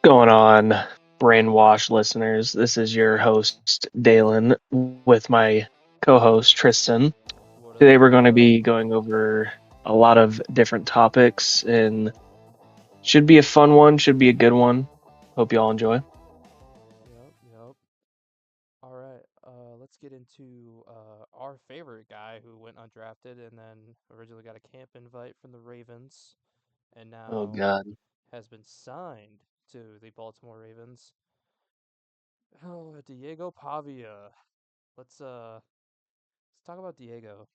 Going on, BrainWashed listeners? This is your host, Dalen, with my co host, Tristan. What up? Today, we're What going to up? be going over a lot of different topics and should be a fun one, should be a good one. Hope you all enjoy. Yep. All right. Let's get into our favorite guy who went undrafted and then originally got a camp invite from the Ravens and Oh, now God. has been signed to the Baltimore Ravens. Oh, Diego Pavia. Let's talk about Diego.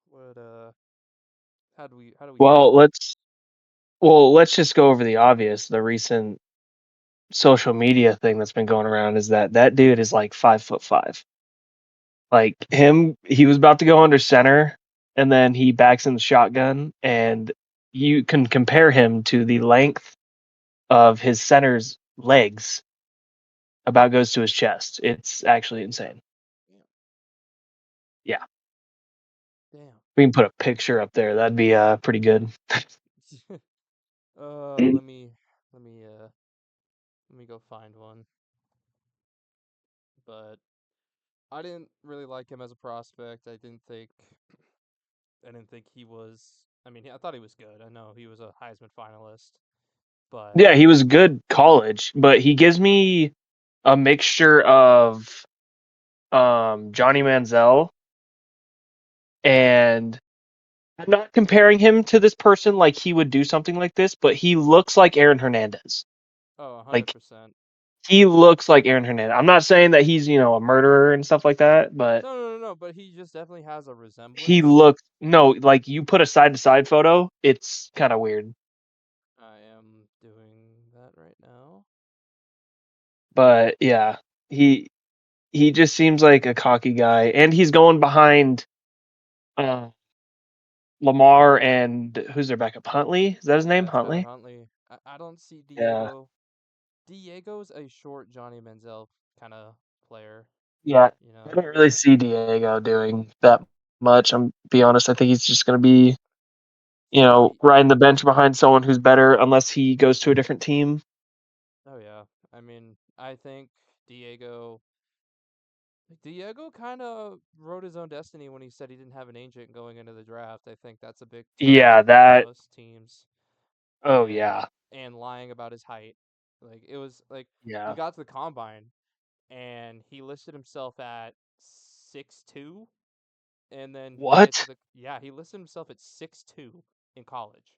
What how do we Well, feel? let's just go over the obvious. The recent social media thing that's been going around is that dude is like 5'5". Like him, he was about to go under center, and then he backs in the shotgun, and you can compare him to the length of his center's legs. About goes to his chest. It's actually insane. Damn. Yeah, Damn. we can put a picture up there. That'd be pretty good. Let me let me go find one. But I didn't really like him as a prospect. I didn't think he was. I mean, I thought he was good. I know he was a Heisman finalist, but Yeah, he was good college, but he gives me a mixture of Johnny Manziel, and I'm not comparing him to this person like he would do something like this, but he looks like Aaron Hernandez. oh, Like 100%. he looks like Aaron Hernandez. I'm not saying that he's, a murderer and stuff like that, but No. But he just definitely has a he resemblance. looks no, like you put a side to side photo, it's kind of weird. I am doing that right now. But yeah, he he just seems like a cocky guy, and he's going behind uh, Lamar and who's their backup? Huntley? Is that his name? Yeah, Tyler Huntley? Huntley. I don't see Yeah. Diego. Diego's a short Johnny Manziel kind of player. Yeah. You I know. don't really see Diego doing that much. I'm be honest. I think he's just going to be, He. riding the bench behind someone who's better unless he goes to a different team. Oh yeah. I mean, I think Diego. Diego kind of wrote his own destiny when he said he didn't have an agent going into the draft. I think that's a big Yeah, turnoff for that. most teams, Oh, and yeah. lying about his height. Like it was like he Yeah. got to the combine and he listed himself at 6'2", and then he get to What? the he listed himself at 6'2" in college,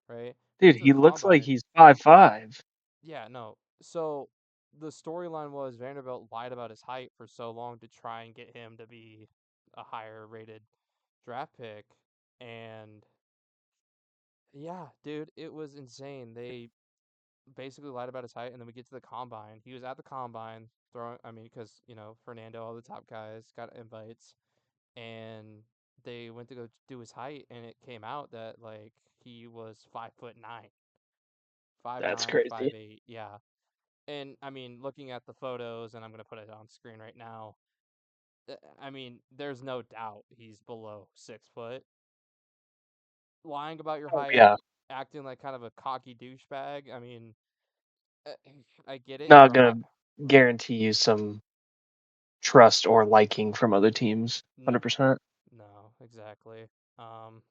right? Dude, Get to the he looks like combine. he's 5'5". Yeah, no. So the storyline was Vanderbilt lied about his height for so long to try and get him to be a higher rated draft pick. And yeah, dude, it was insane. They basically lied about his height, and then we get to the combine. He was at the combine throwing, I mean, because, Fernando, all the top guys got invites, and they went to go do his height, and it came out that, like, he was 5'9", That's 5'9", crazy. 5'8", yeah. And I mean, looking at the photos, and I'm gonna put it on screen right now. I mean, there's no doubt he's below 6 foot. Lying about your Oh, height, yeah. acting like kind of a cocky douchebag. I mean, uh, I get it. Not You're a gonna high. guarantee you some trust or liking from other teams. No, 100%. no, exactly. Um,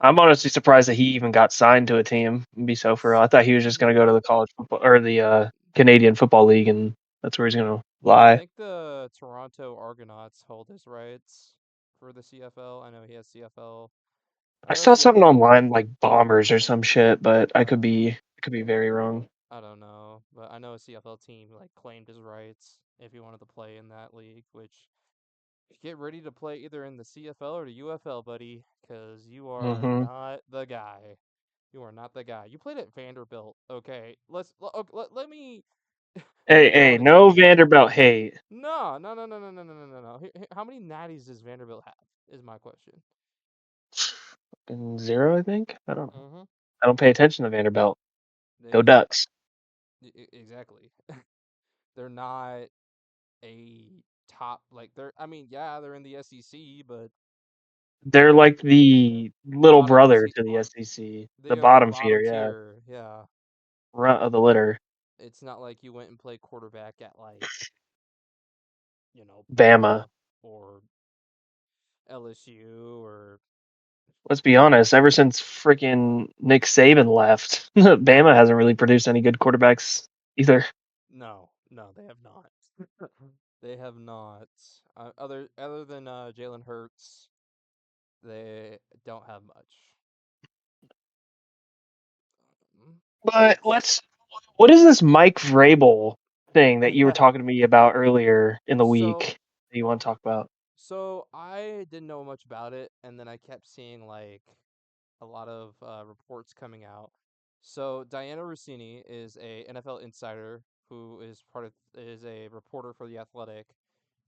I'm honestly surprised that he even got signed to a team. Be so for real. I thought he was just gonna go to yeah, the college football or the Canadian Football League, and that's where he's gonna I lie. think the Toronto Argonauts hold his rights for the CFL. I know he has CFL. I I know saw something CFL. online like Bombers or some shit, but Uh, I could be very wrong. I don't know, but I know a CFL team like claimed his rights if he wanted to play in that league. Which get ready to play either in the CFL or the UFL, buddy, because you are Hmm. not the guy. You are not the guy. You played at Vanderbilt. Okay, let me Hey, go hey, on a no tangent. Vanderbilt hate. No. How many natties does Vanderbilt have? Is my question. And zero, I think. I don't know. Mm-hmm. I don't pay attention to Vanderbilt. Go They Ducks. exactly. They're not a top like they're. I mean, yeah, they're in the SEC, but They're like the little bottom brother t- to the SEC, the they are bottom feeder. bottom Yeah, tier. Yeah. runt of the litter. It's not like you went and played quarterback at like, Bama. or LSU or Let's be honest. Ever since freaking Nick Saban left, Bama hasn't really produced any good quarterbacks either. no, no, they have not. They have not. Other than Jalen Hurts, they don't have much. But It's let's. What is this Mike Vrabel thing that you were yeah. talking to me about earlier in the So week that you want to talk about? so I didn't know much about it, and then I kept seeing like a lot of reports coming out. So Diana Rossini is a NFL insider who is a reporter for the Athletic,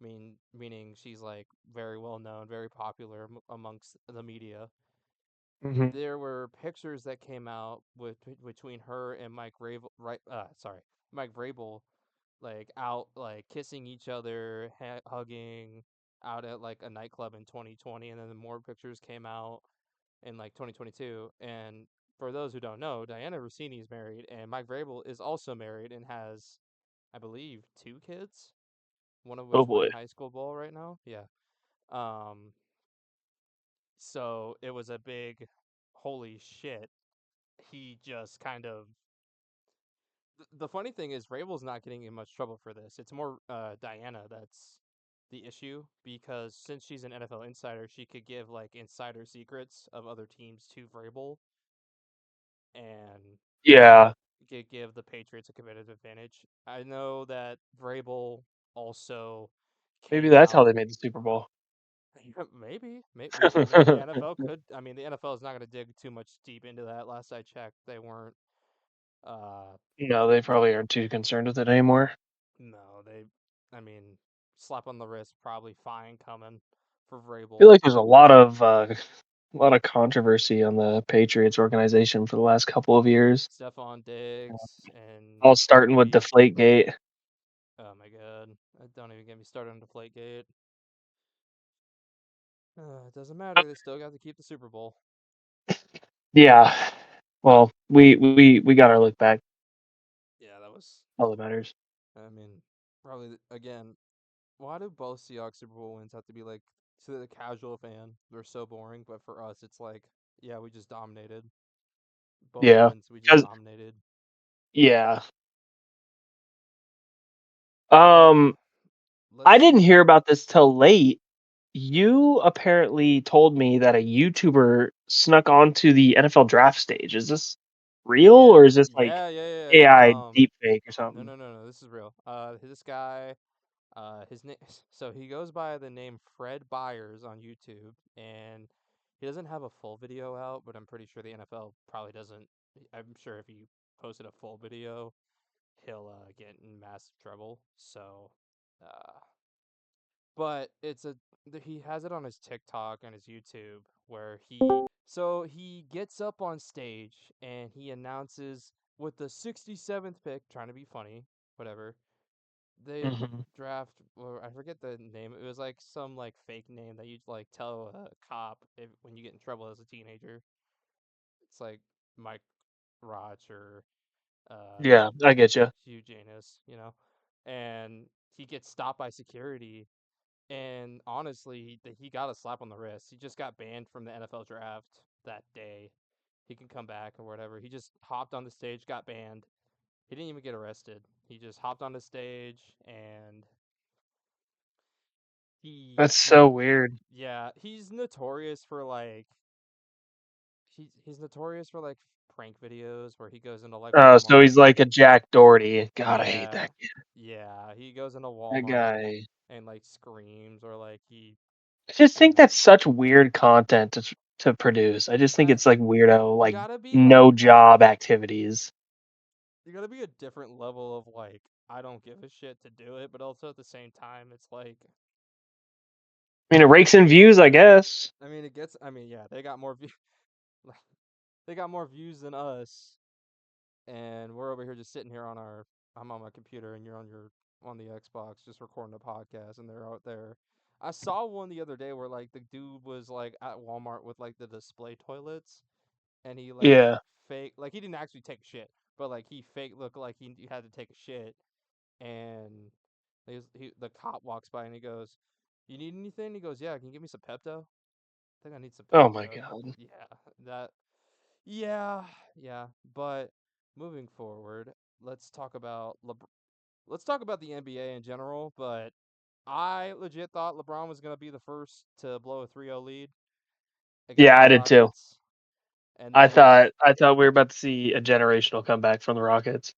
meaning she's like very well known, very popular amongst the media. Hmm. There were pictures that came out between her and Mike Vrabel, like out like kissing each other, hugging out at like a nightclub in 2020, and then more pictures came out in like 2022. And for those who don't know, Diana Rossini is married, and Mike Vrabel is also married and has, I believe, two kids, one of Oh which boy. playing high school ball right now. Yeah. Um. So it was a big, holy shit. He just kind of. The funny thing is, Vrabel's not getting in much trouble for this. It's more Diana that's the issue because since she's an NFL insider, she could give like insider secrets of other teams to Vrabel and Yeah. give the Patriots a competitive advantage. I know that Vrabel also Maybe came that's how out. they made the Super Bowl. Maybe. I mean, the NFL could. I mean, the NFL is not going to dig too much deep into that. Last I checked, they weren't. Uh, No, they probably aren't too concerned with it anymore. no, they. I mean, slap on the wrist, probably fine coming for I feel Vrabel. like there's a lot of controversy on the Patriots organization for the last couple of years. Stephon Diggs and All starting with Kobe. Deflategate. Oh my God! Don't even get me started on Deflategate. It doesn't matter. They still got to keep the Super Bowl. Yeah. Well, we got our look back. Yeah, that was. All that matters. I mean, probably again. Why do both Seahawks Super Bowl wins have to be like to the casual fan? They're so boring, but for us, it's like, yeah, we just dominated. Both Yeah. wins, we just Because dominated. yeah. Uh, Um, I let's. didn't hear about this till late. You apparently told me that a YouTuber snuck onto the NFL draft stage. Is this real Yeah, or is this like yeah, yeah, yeah. AI deepfake or No, something? no, no, no. This is real. This guy. His name. So he goes by the name Fred Byers on YouTube, and he doesn't have a full video out, but I'm pretty sure the NFL probably doesn't. I'm sure if he posted a full video, he'll get in massive trouble. So, uh, but he has it on his TikTok and his YouTube where he gets up on stage and he announces with the 67th pick, trying to be funny, whatever. They Hmm. draft, or I forget the name. It was like some like fake name that you'd like tell a cop when you get in trouble as a teenager. It's like Mike Roch or uh Yeah, I get you. Hugh Janus, and he gets stopped by security. And honestly, he got a slap on the wrist. He just got banned from the NFL draft that day. He can come back or whatever. He just hopped on the stage, got banned. He didn't even get arrested. He just hopped on the stage and he That's he so weird. yeah, he's notorious for like he's notorious for like prank videos where he goes into like So Walmart. he's like a Jack Doherty. God, I hate Yeah. that kid. Yeah, he goes into That Walmart guy. and like screams or like I just you think know. that's such weird content to produce. I just think I it's like weirdo, you like gotta be no like job activities. you gotta be a different level of like I don't give a shit to do it, but also at the same time it's like I mean, it rakes in views, I guess. I mean yeah, they got more they got more views than us, and we're over here just sitting here on our I'm on my computer and you're on the Xbox just recording a podcast and they're out there. I saw one the other day where like the dude was like at Walmart with like the display toilets and he like Yeah. fake like he didn't actually take shit, but like he fake looked like he had to take a shit, and the cop walks by and he goes, "You need anything?" He goes, "Yeah, can you give me some Pepto? I think I need some Oh my Pepto." god. Yeah, that. Yeah, yeah. But moving forward, let's talk about let's talk about the NBA in general. But I legit thought LeBron was gonna be the first to blow a 3-0 lead against Yeah, the I did too. Rockets, and then once I thought we were about to see a generational comeback from the Rockets.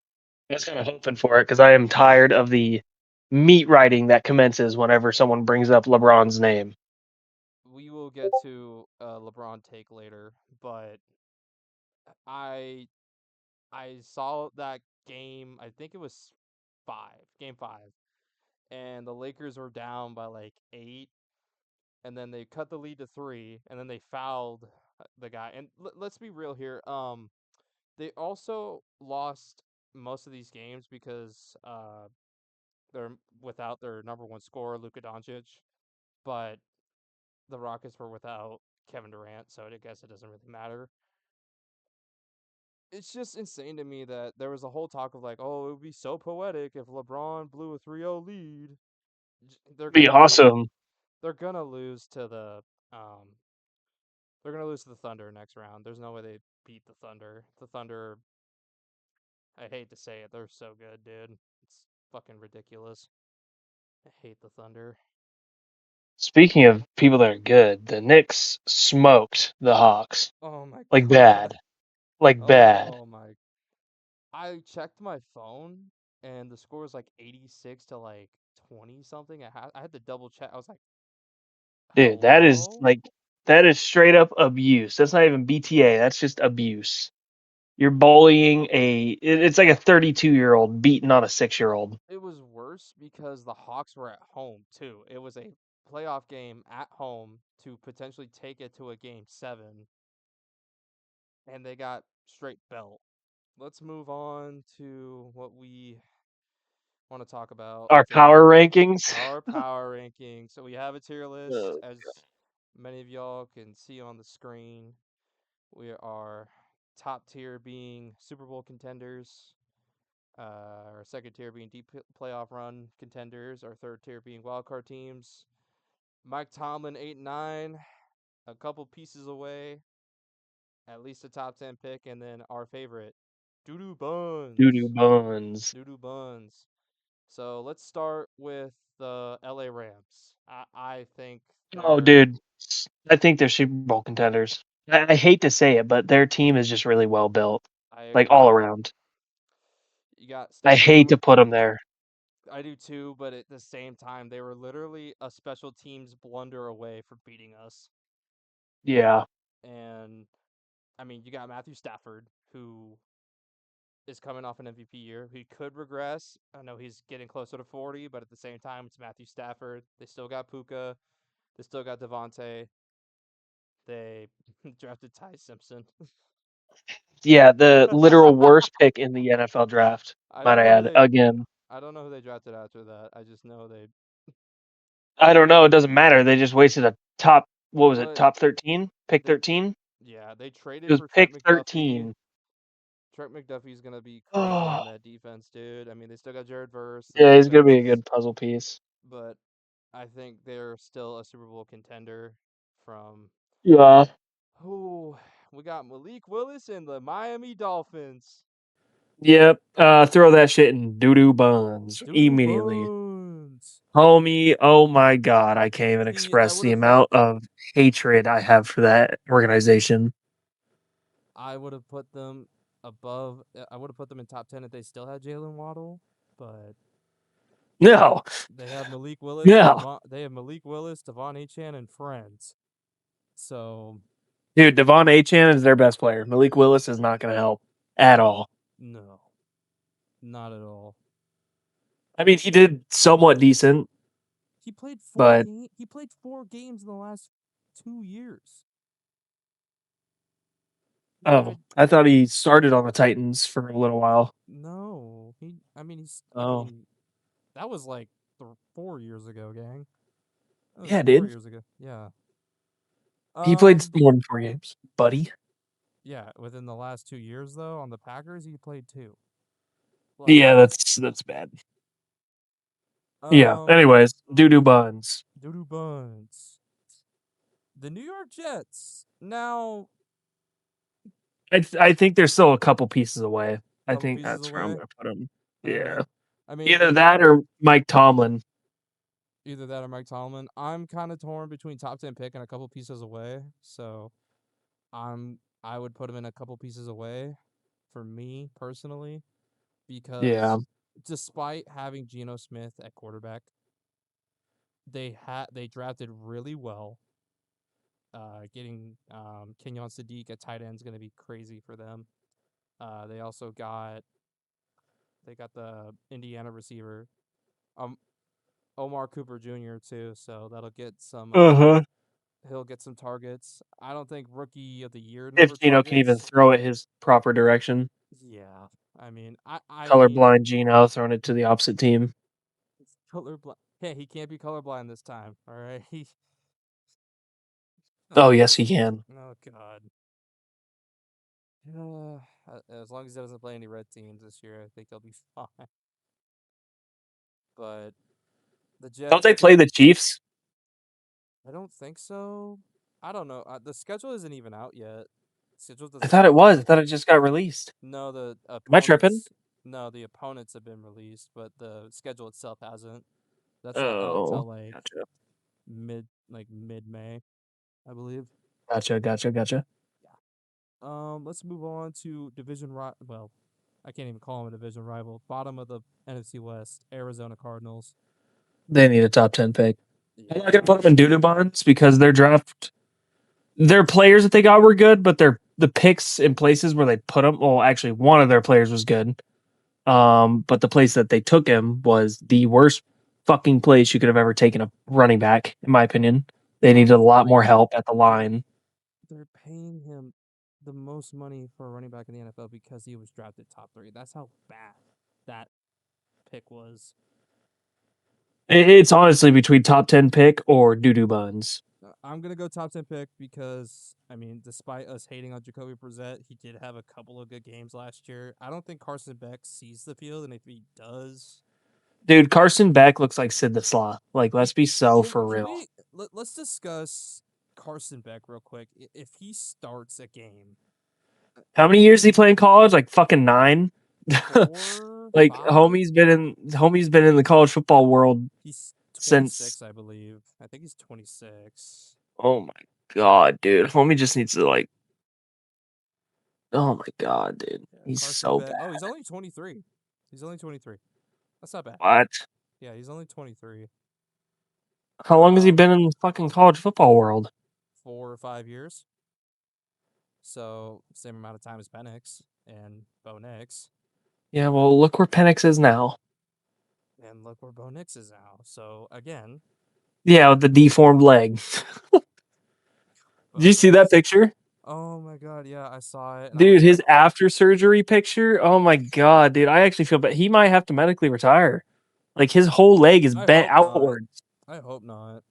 I was kind of hoping for it because I am tired of the meat writing that commences whenever someone brings up LeBron's name. we will get to LeBron take later, but I I saw that game. I think it was game 5, and the Lakers were down by like 8, and then they cut the lead to 3, and then they fouled the guy. And let's be real here. They also lost most of these games because they're without their number one scorer, Luka Doncic, but the Rockets were without Kevin Durant, so I guess it doesn't really matter. It's just insane to me that there was a whole talk of like, oh, it would be so poetic if LeBron blew a 3-0 lead. They're Be gonna lose. awesome. They're gonna lose to the they're gonna lose to the Thunder next round. There's no way they beat the Thunder. The Thunder, I hate to say it, they're so good, dude. It's fucking ridiculous. I hate the Thunder. Speaking of people that are good, the Knicks smoked the Hawks. Oh my Like god. bad. Like bad. Oh my. I checked my phone and the score was like 86 to like 20 something. I had to double check. I was like, Dude, that is "Hello?" like that is straight up abuse. That's not even BTA. That's just abuse. You're bullying it's like a 32-year-old beating on a 6-year-old. It was worse because the Hawks were at home too. It was a playoff game at home to potentially take it to a game 7, and they got straight belt. Let's move on to what we want to talk about Our for power rankings. our power ranking. So we have a tier list, Uh, as many of y'all can see on the screen. We are top tier being Super Bowl contenders, our second tier being deep playoff run contenders, our third tier being wildcard teams. Mike Tomlin 8 and 9, a couple pieces away, at least a top 10 pick, and then our favorite, Doodoo Doo-doo Buns. buns. Doodoo Buns. So let's start with the LA Rams. I think Oh, they're. dude. I think they're Super Bowl contenders. I hate to say it, but their team is just really well built, I like all agree. around. You got I hate Stefan. to put them there. I do too, but at the same time, they were literally a special teams blunder away from beating us. Yeah. And I mean, you got Matthew Stafford, who is coming off an MVP year. He could regress. I know he's getting closer to 40, but at the same time, it's Matthew Stafford. They still got Puka. They still got Devontae. They drafted Ty Simpson. Yeah, the literal worst pick in the NFL draft, I might don't I know who add. they. Again. I don't know who they drafted after that. I just know they. I don't know, it doesn't matter. They just wasted a top what was it, But top 13? Pick they. 13? Yeah, they It traded was for Trent pick McDuffie. 13. Trent McDuffie's gonna be crazy Oh, on that defense, dude. I mean, they still got Jared Verse. The yeah, he's gonna defense be a is, good puzzle piece. but I think they're still a Super Bowl contender. From Yeah. who we got Malik Willis and the Miami Dolphins. Yep. Throw that shit in doo-doo buns Doodoo immediately. Buns. Homie, oh my god, I can't even See, I express would the have put amount of hatred I have for that organization. I would have put them above. I would have put them in top 10 if they still had Jalen Waddle, but No, they have Malik Willis and no. Devon. They have Malik Willis, Devon Achan, and friends. So Dude, Devon Achan is their best player. Malik Willis is not going to help at all. no, not at all. I mean, he did somewhat decent, He played four but game. He played 4 games in the last 2 years. The guy, oh, I thought he started on the Titans for a little while. no, he. I mean, he's. I Oh, mean, that was like 4 years ago, gang. That was yeah, four dude. years ago. Yeah. He played Um. more than 4 games, buddy. Yeah, within the last 2 years though, on the Packers, he played 2. Yeah, Like, that's bad. Yeah. um, Anyways, doo doo buns. Doodoo Buns. The New York Jets. Now, I think there's still a couple pieces away. I couple think pieces that's where I'm away. gonna put them. All Yeah. right. I mean, Either that or Mike Tomlin. either that or Mike Tomlin. I'm kind of torn between top 10 pick and a couple pieces away. So I would put him in a couple pieces away for me personally Yeah. because despite having Geno Smith at quarterback, they drafted really well. Getting Kenyon Sadiq at tight end is going to be crazy for them. They also got the Indiana receiver, um, Omar Cooper Jr. too, so that'll get some. Uh-huh. He'll get some targets. I don't think rookie of the year If number Gino can even targets. throw it his proper direction. Yeah, I mean, Colorblind Gino throwing it to the opposite team. it's colorblind. Hey, he can't be colorblind this time. All right. He. Oh Oh, yes, he can. oh God. As long as he doesn't play any red teams this year, I think he'll be fine. But the Don't Jets, they play the Chiefs? I don't think so. I don't know. The schedule isn't even out yet. Schedule I doesn't thought come it out was. I till thought it just got released. no, the Am I tripping? opponents. No, the opponents have been released, but the schedule itself hasn't. That's not out Oh, till gotcha. mid May, I believe. Gotcha. Yeah. Let's move on to well, I can't even call them a division rival. Bottom of the NFC West, Arizona Cardinals. They need a top 10 pick. I'm not gonna Yeah. put them in doo-doo bonds because their players that they got were good, but the picks in places where they put them. Well, actually, one of their players was good. But the place that they took him was the worst fucking place you could have ever taken a running back, in my opinion. They needed a lot more help at the line. They're paying him the most money for a running back in the NFL because he was drafted top 3. That's how bad that pick was. It's honestly between top 10 pick or doo doo buns. I'm gonna go top 10 pick because I mean, despite us hating on Jacoby Brissett, he did have a couple of good games last year. I don't think Carson Beck sees the field, and if he does, Dude, Carson Beck looks like Sid the Sloth. Like, let's he be so can for can real. we let's discuss Carson Beck real quick. If he starts a game, How many years did he play in college? Like fucking 9. four, Like five, homie's been in the college football world he's since. 26, I believe. I think he's 26. Oh my god, dude. Homie just needs to like. Oh my god, dude. Yeah, He's Carson so Beck. bad. Oh, he's only 23. He's only 23. That's not bad. What? Yeah, he's only 23. How long has he Um, been in the fucking college football world? 4 or 5 years. So same amount of time as Penix and Bo Nix. Yeah, well, look where Penix is now. And look where Bo Nix is now. So again, Yeah, with the deformed leg. Did Bo you see that Nix. picture? Oh my god, yeah, I saw it, and I Dude, was like, his after surgery picture. Oh my god, dude. I actually feel bad. He might have to medically retire. Like his whole leg is I bent hope not. outwards. I hope not.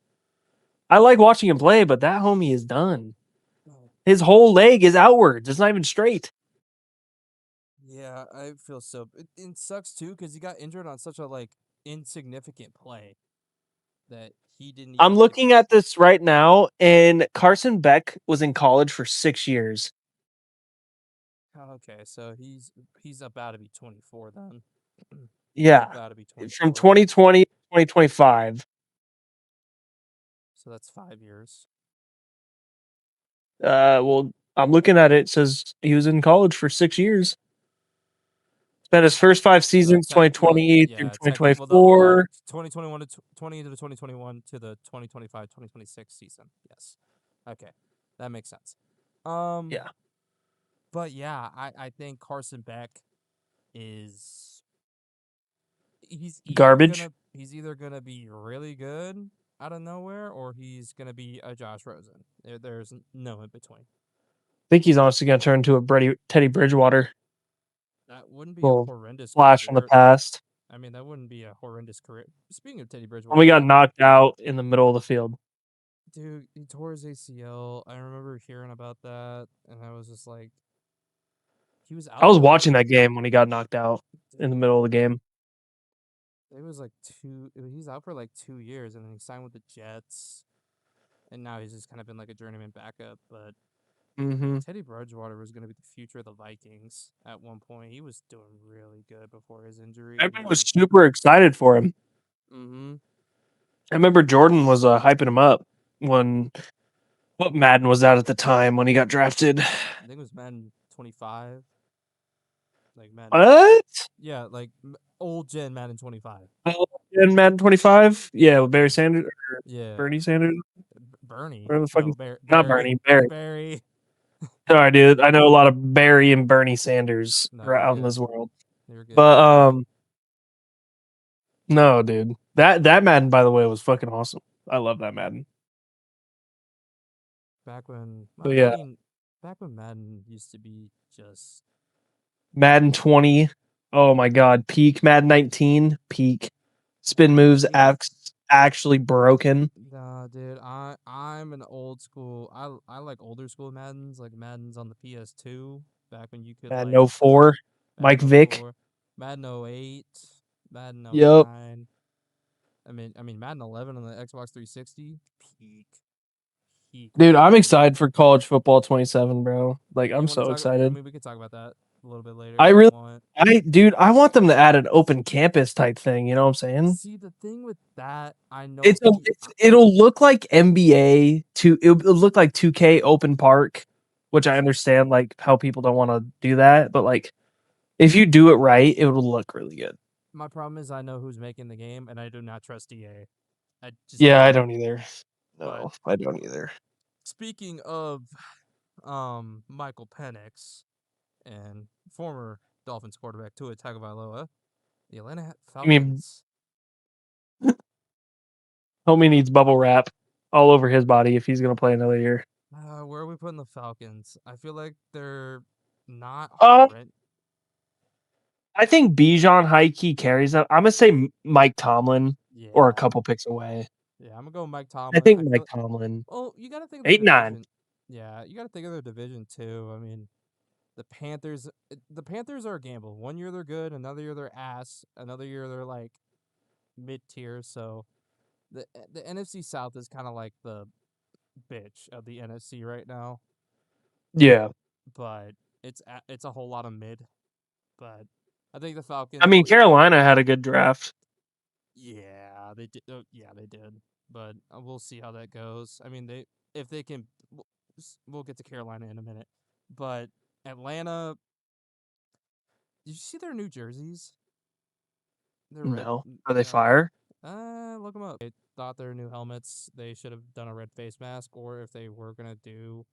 I like watching him play, but that homie is done. Oh, His whole leg is outwards. It's not even straight. yeah, I feel so. It sucks too because he got injured on such a insignificant play that he didn't I'm even get. looking at this right now, and Carson Beck was in college for 6 years. Oh, okay, so he's about to be 24 then. He's Yeah, about to be from 24. 2020 to 2025. So that's 5 years. Well, I'm looking at it. It says he was in college for 6 years. Spent his first 5 seasons, Well, 2020 through yeah, well, the 2024. 2021 to 20 to the 2021 to the 2025-2026 season. Yes. Okay. That makes sense. Um, Yeah, but yeah, I think Carson Beck is garbage. he's either gonna be really good out of nowhere or he's gonna be a Josh Rosen. There's no in between. I think he's honestly going to turn into a Teddy Bridgewater. That wouldn't be a Little horrendous flash from the career. past. I mean, that wouldn't be a horrendous career. Speaking of Teddy When we Bridgewater, got knocked out in the middle of the field. Dude, he tore his ACL. I remember hearing about that, and I was just like, he was I out was for like, watching that game when he got knocked out in the dude, middle of the game. it was like he's out for like 2 years, and then he signed with the Jets, and now he's just kind of been like a journeyman backup. But Hmm. Teddy Bridgewater was going to be the future of the Vikings at one point. He was doing really good before his injury, and Everyone was then, super excited for him. mm-hmm, I remember Jordan was hyping him up when what Madden was out at the time when he got drafted. I think it was Madden 25, like Madden, What? yeah, like old gen Madden 25. Oh, in Madden 25? Yeah, with Barry Sanders or Yeah, Bernie Sanders. Bernie. Whatever the fuck No, he's not Barry. Bernie, Barry. Barry. Sorry, dude. I know a lot of Barry and Bernie Sanders No, you're around good. this world. You're good. But no, dude. That Madden, by the way, was fucking awesome. I love that Madden. Back when, But I yeah, mean, back when Madden used to be just, Madden 20. Oh my god, peak Madden 19, peak. Spin moves really, actually broken. nah, dude. I'm an old school. I like older school Maddens, like Maddens on the PS2. Back when you could Madden like oh 04, Mike Madden Vick. 04, Madden 08, Madden Yep. 09. I mean Madden 11 on the Xbox 360. Peak, peak Dude, I'm Madden. excited for college football 27, bro. Like, I'm You want to so talk? I excited. mean, we could talk about that a little bit later I if you really, want. dude, I want them to add an open campus type thing. You know what I'm saying? See, the thing with that, I know It'll look like NBA it'll look like 2K open park, which I understand like how people don't want to do that, but like if you do it right, it will look really good. my problem is I know who's making the game, and I do not trust EA. I just Yeah, I don't. don't either. But No, I don't either. speaking of Michael Penix and former Dolphins quarterback Tua Tagovailoa, the Atlanta I mean, Falcons. homie needs bubble wrap all over his body if he's gonna play another year. Where are we putting the Falcons? I feel like they're not Uh, horrendous. I think Bijan high key carries them. I'm gonna say Mike Tomlin or a Yeah, couple picks away. yeah. I'm gonna go Mike I Tomlin. think I Mike feel. Tomlin Well, you got to think of their 8-9. division. Yeah, you got to think of their division too. I mean, the Panthers. The Panthers are a gamble. One year they're good, another year they're ass, another year they're like mid tier. So the NFC South is kind of like the bitch of the NFC right now. Yeah, But it's a whole lot of mid. But I think the I Falcons. mean Carolina had a good draft. Yeah, they did. Yeah, they did. But we'll see how that goes. I mean, they if they can, we'll get to Carolina in a minute. But Atlanta, did you see their new jerseys? They're red. No, are they fire? Look them up. They thought their new helmets. They should have done a red face mask, or if they were gonna do,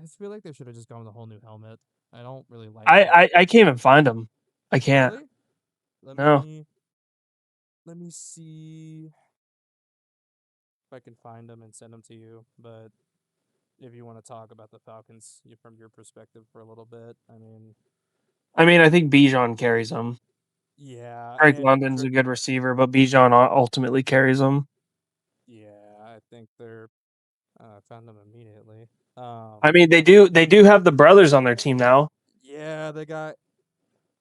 I feel like they should have just gone with a whole new helmet. I don't really like I, the. I can't even find them. I can't. Really? Let No. me let me see if I can find them and send them to you. But if you want to talk about the Falcons from your perspective for a little bit, I mean, I think Bijan carries them. yeah, Drake and London's a good receiver, but Bijan ultimately carries them. yeah, I think they're. I found them immediately. I mean, they do have the brothers on their team now. Yeah, they got.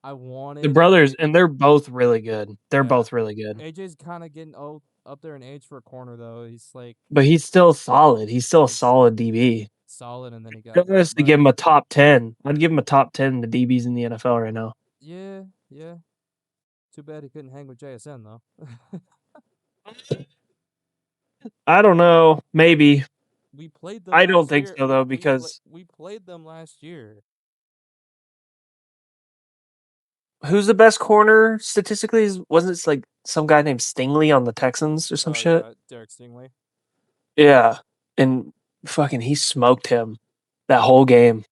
I The wanted. brothers, and they're both really good. They're Yeah, both really good. AJ's kind of getting old up there in age for a corner though. He's like But he's still solid. He's still a he's solid DB. solid, and then he I got hurt. honestly But give him a top 10. I'd give him a top 10 in the DBs in the NFL right now. yeah, yeah. Too bad he couldn't hang with JSN though. I don't know. Maybe. We played them I don't last think year. so though, because We played them last year. who's the best corner statistically? Wasn't it like some guy named Stingley on the Texans or some Oh shit? yeah, Derek Stingley. Yeah. And fucking he smoked him that whole game.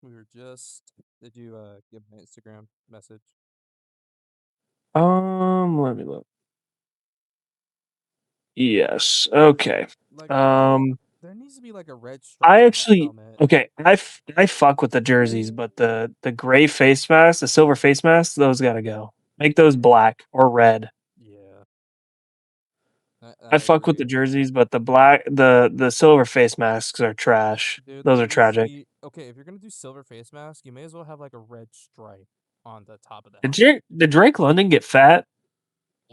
We were just. Did you give my Instagram message? Let me look. Yes. Okay. Like Um there needs to be like a red stripe I on that actually helmet. okay, I fuck with the jerseys, but the gray face mask, the silver face mask, those gotta go. Make those black or red. Yeah, I I fuck with the agree. jerseys, but the silver face masks are trash. Dude, Those are tragic. okay, if you're gonna do silver face mask, you may as well have like a red stripe on the top of the Did helmet. Drake London get fat?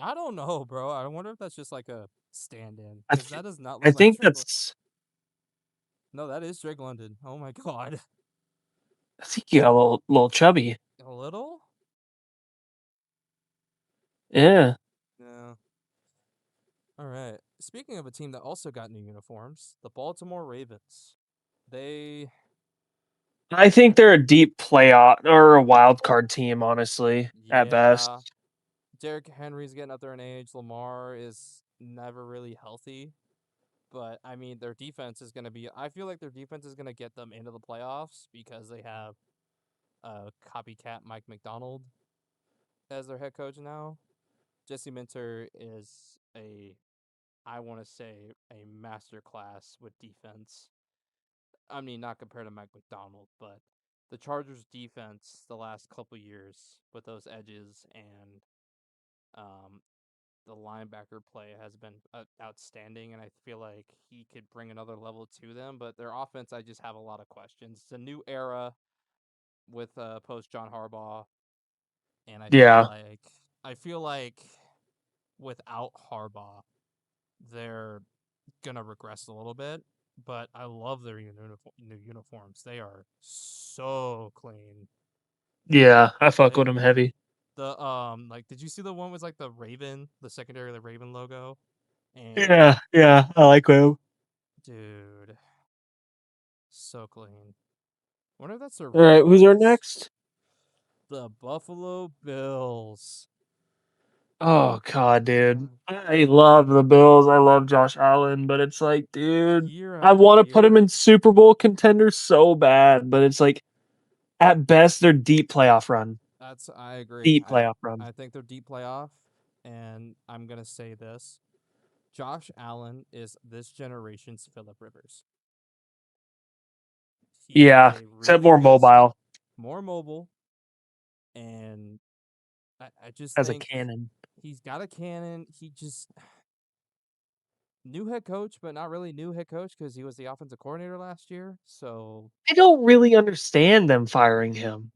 I don't know, bro. I wonder if that's just like a stand-in, I because th- that does not I look like think Drake. that's No, that is Drake London. Oh my god, I think you got a little chubby. a little. Yeah. Yeah. All right. Speaking of a team that also got new uniforms, the Baltimore Ravens. They, I think they're a deep playoff or a wild card team, honestly, at yeah, best. Derrick Henry's getting up there in age. Lamar is never really healthy. But I mean, their defense is going to be. I feel like their defense is going to get them into the playoffs because they have copycat Mike McDonald as their head coach now. Jesse Minter is I want to say, a masterclass with defense. I mean, not compared to Mike McDonald, but the Chargers' defense the last couple years with those edges and um, the linebacker play has been outstanding, and I feel like he could bring another level to them. But their offense, I just have a lot of questions. It's a new era with post John Harbaugh, and Yeah. I feel like without Harbaugh, they're gonna regress a little bit. But I love their new uniforms. They are so clean. Yeah. I fuck They with them heavy. the like, did you see the one with like the Raven, the secondary of the Raven logo? And Yeah. Yeah. I like them. dude, so clean. Wonder if that's their All red right. Who's our ones. next? The Buffalo Bills. Oh God, Oh dude. my I love the Bills. I love Josh Allen, but it's like, dude, year I after want to put him year. in Super Bowl contenders so bad, but it's like at best they're deep playoff run. That's I agree. Deep playoff run. I think they're deep playoff, and I'm gonna say this: Josh Allen is this generation's Philip Rivers. He is Yeah. a Except really more good, mobile more mobile, and I just as a think cannon. he's got a cannon. He just new head coach, but not really new head coach because he was the offensive coordinator last year. So I don't really understand them firing him.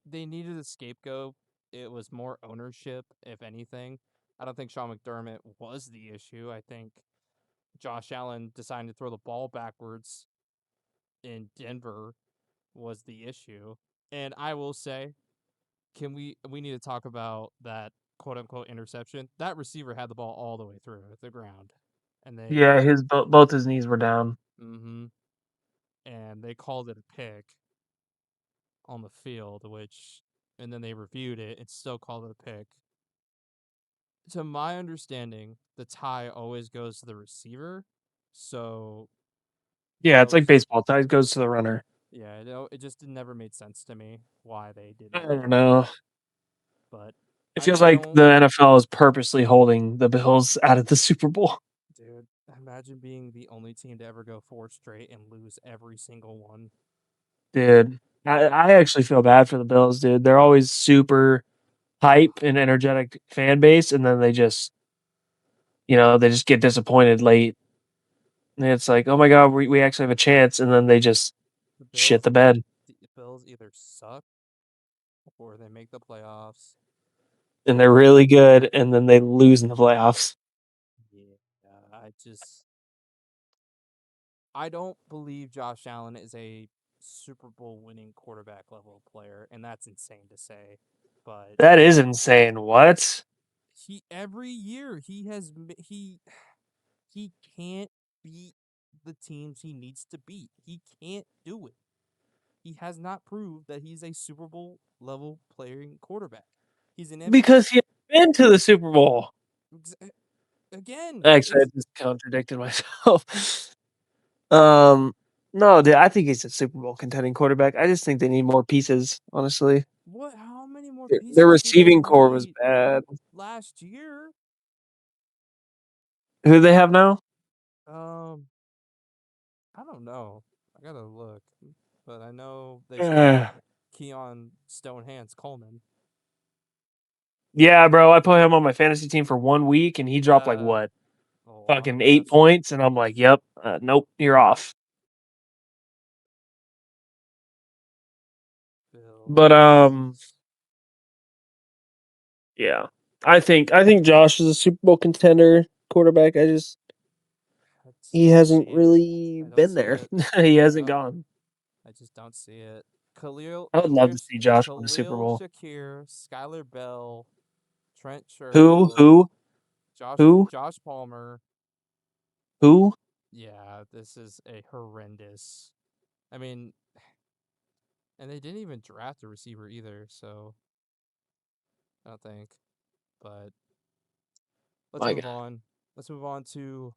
they needed a scapegoat. It was more ownership, if anything. I don't think Sean McDermott was the issue. I think Josh Allen deciding to throw the ball backwards in Denver was the issue. And I will say, we need to talk about that quote unquote interception. That receiver had the ball all the way through the ground, and Yeah, his both his knees were down. mm-hmm, and they called it a pick on the field, which and then they reviewed it and still called it a pick. To my understanding, the tie always goes to the receiver. So Yeah, it's like those, baseball. Ties goes to the runner. yeah, it just never made sense to me why they did I it. don't know. But It I feels like don't, the NFL is purposely holding the Bills out of the Super Bowl. dude, imagine being the only team to ever go four straight and lose every single one. Dude, I actually feel bad for the Bills, dude. They're always super hype and energetic fan base, and then they just, they just get disappointed late. And it's like, oh my god, we actually have a chance, and then they just The shit Bills, the bed, the Bills either suck or they make the playoffs. and they're And really good, and then they lose in the playoffs. yeah, I don't believe Josh Allen is a Super Bowl winning quarterback level player, and that's insane to say. But That is insane. What? he every year he can't beat the teams he needs to beat. He can't do it. He has not proved that he's a Super Bowl level playing quarterback. He's an MVP. Because he has been to the Super Bowl. Again, Actually, I it's just contradicted myself. Um, no, dude, I think he's a Super Bowl contending quarterback. I just think they need more pieces, honestly. what? How many more Their pieces did they receiving core was need bad. last year? Who do they have now? Um, I don't know. I gotta look, but I know they still have Uh, Keon Stonehands Coleman. Yeah, bro. I put him on my fantasy team for 1 week, and he dropped like Yeah, what, a lot of fucking 8 points, and I'm like, yep, nope, you're off. But Bills. yeah, I think Josh is a Super Bowl contender quarterback. That's He a hasn't shame. really I don't been see there. it. He hasn't Nope. gone. I just don't see it. Khalil, I would love to here's see Josh win the Super Khalil Bowl. Shakir, Skylar Bell, Trent Who? Sherfield, Who? Josh Who? Josh Palmer. Who? Yeah, this is a horrendous. I mean, and they didn't even draft a receiver either, so I don't think. But let's My move God. on. Let's move on to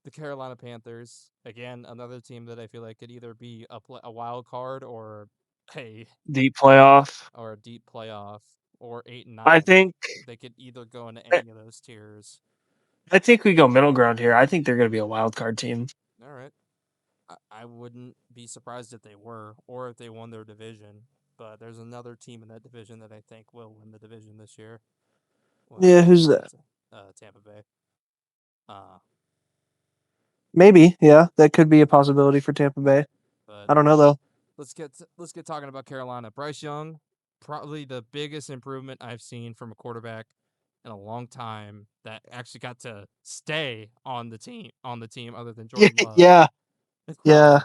the Carolina Panthers. Again, another team that I feel like could either be a wild card a Deep playoff. or a deep playoff or 8 and 9. I think. They could either go into I any of those tiers. I think we go middle ground here. I think they're going to be a wild card team. All right. I wouldn't be surprised if they were or if they won their division. But there's another team in that division that I think will win the division this year. Well, Yeah, who's that? that's Tampa Bay. Uh, Maybe. Yeah, that could be a possibility for Tampa Bay. but I don't know though. let's get talking about Carolina. Bryce Young, probably the biggest improvement I've seen from a quarterback in a long time that actually got to stay on the team other than Jordan Love. Yeah. Yeah.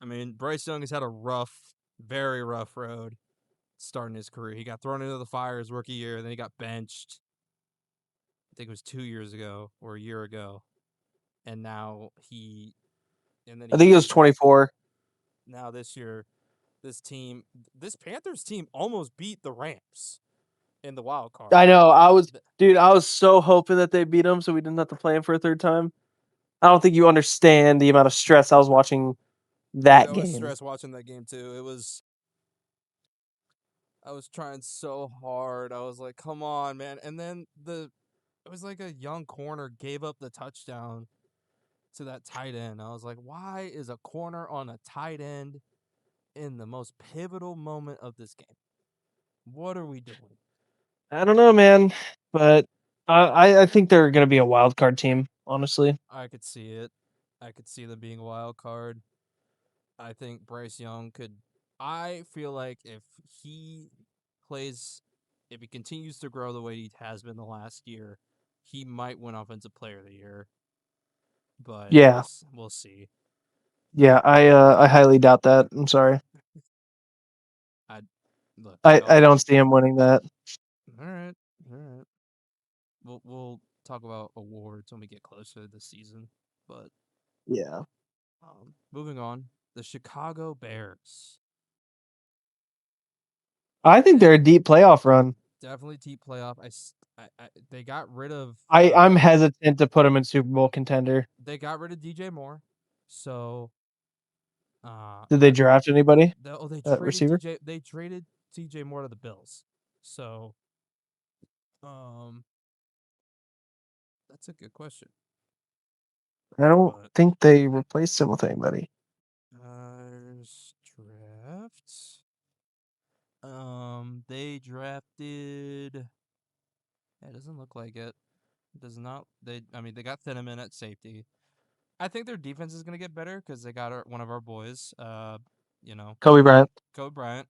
I mean, Bryce Young has had a rough, very rough road starting his career. He got thrown into the fire his rookie year, then he got benched. I think it was 2 years ago or a year ago, and now I he think it was came back. 24. Now this year, this Panthers team almost beat the Rams in the wild card. I know. I was so hoping that they beat them so we didn't have to play them for a third time. I don't think you understand the amount of stress I was watching Dude, that I was game. stressed watching that game too. I was trying so hard. I was like, "Come on, man!" And then it was like a young corner gave up the touchdown to that tight end. I was like, "Why is a corner on a tight end in the most pivotal moment of this game? What are we doing?" I don't know, man, but I think they're going to be a wild card team, honestly. I could see it. I could see them being a wild card. I think Bryce Young could. I feel like he plays, if he continues to grow the way he has been the last year, he might win Offensive Player of the Year. But Yeah. we'll see. Yeah, I highly doubt that. I'm sorry. I look. I don't see him winning that. All right, all right. We'll talk about awards when we get closer to the season. But Yeah. moving on, the Chicago Bears. I think they're a deep playoff run. Definitely deep playoff. They got rid of I'm hesitant to put them in Super Bowl contender. DJ Moore, so Did they that draft anybody they at traded receiver? DJ Moore to the Bills. So um that's a good question. I don't But think they replaced him with anybody. draft. They drafted. It doesn't look like it. It does not. I mean, they got Thieneman at safety. I think their defense is gonna get better because they got one of our boys. You know, Kobe Bryant. Kobe Bryant,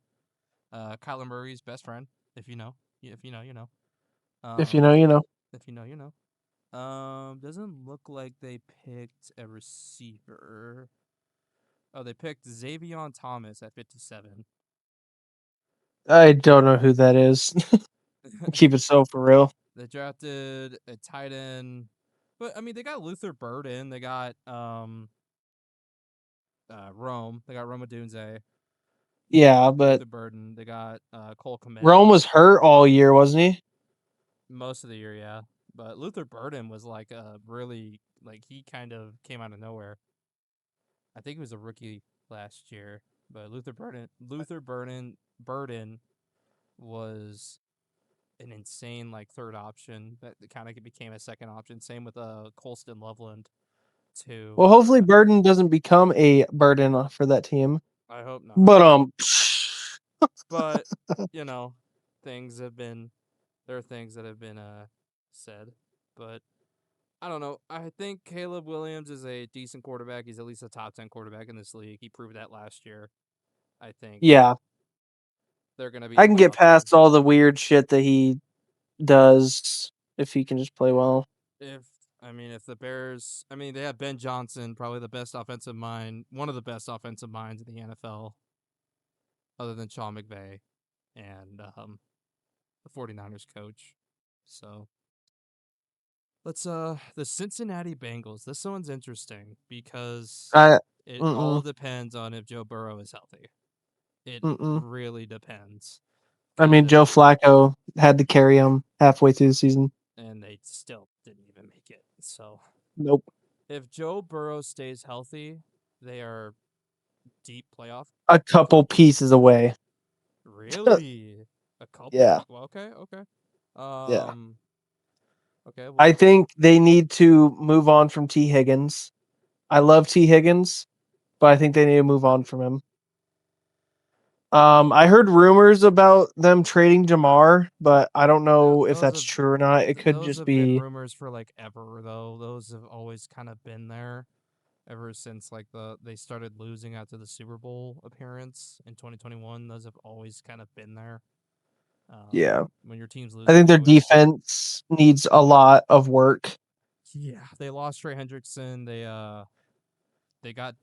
Kyler Murray's best friend. If you know, if you know, you know. If you know, Um, you know. if you know, you know. Doesn't look like they picked a receiver. Oh, they picked Xavier Thomas at 57. I don't know who that is. Keep it so for real. They drafted a tight end, but I mean they got Luther Burden. They got Rome. They got Roma Dunze. Yeah, but Luther Burden. They got Cole Komet Rome was hurt all year, wasn't he? most of the year, yeah. But Luther Burden was like a really like he kind of came out of nowhere. I think he was a rookie last year, but Burden was an insane like third option that kind of became a second option. Same with Colston Loveland too. Well, hopefully Burden doesn't become a burden for that team. I hope not. But But you know, there are things that have been said, but I don't know. I think Caleb Williams is a decent quarterback. He's at least a top 10 quarterback in this league. He proved that last year. I think Yeah, they're going to be a I can get playoff team. past all the weird shit that he does if he can just play well. If if the Bears, they have Ben Johnson, probably the best offensive mind, one of the best offensive minds in the NFL, other than Sean McVay and the 49ers coach. So let's the Cincinnati Bengals. This one's interesting because I it all mm-mm, depends on if Joe Burrow is healthy. It mm-mm. really depends. I mean, Joe Cause Flacco had to carry him halfway through the season. and they still didn't even make it. So Nope. if Joe Burrow stays healthy, they are deep playoff. A couple pieces away. Really? A couple Yeah, well, okay. yeah. Um okay, I well, think they need to move on from T. Higgins. I love T. Higgins, but I think they need to move on from him. I heard rumors about them trading Jamar, but I don't know if those that's have true or not. It could those just have been be, rumors for like ever though. Those have always kind of been there ever since like they started losing after the Super Bowl appearance in 2021. Those have always kind of been there. yeah. When your team's I losing, think they their always defense needs a lot of work. yeah. They lost Trey Hendrickson. They got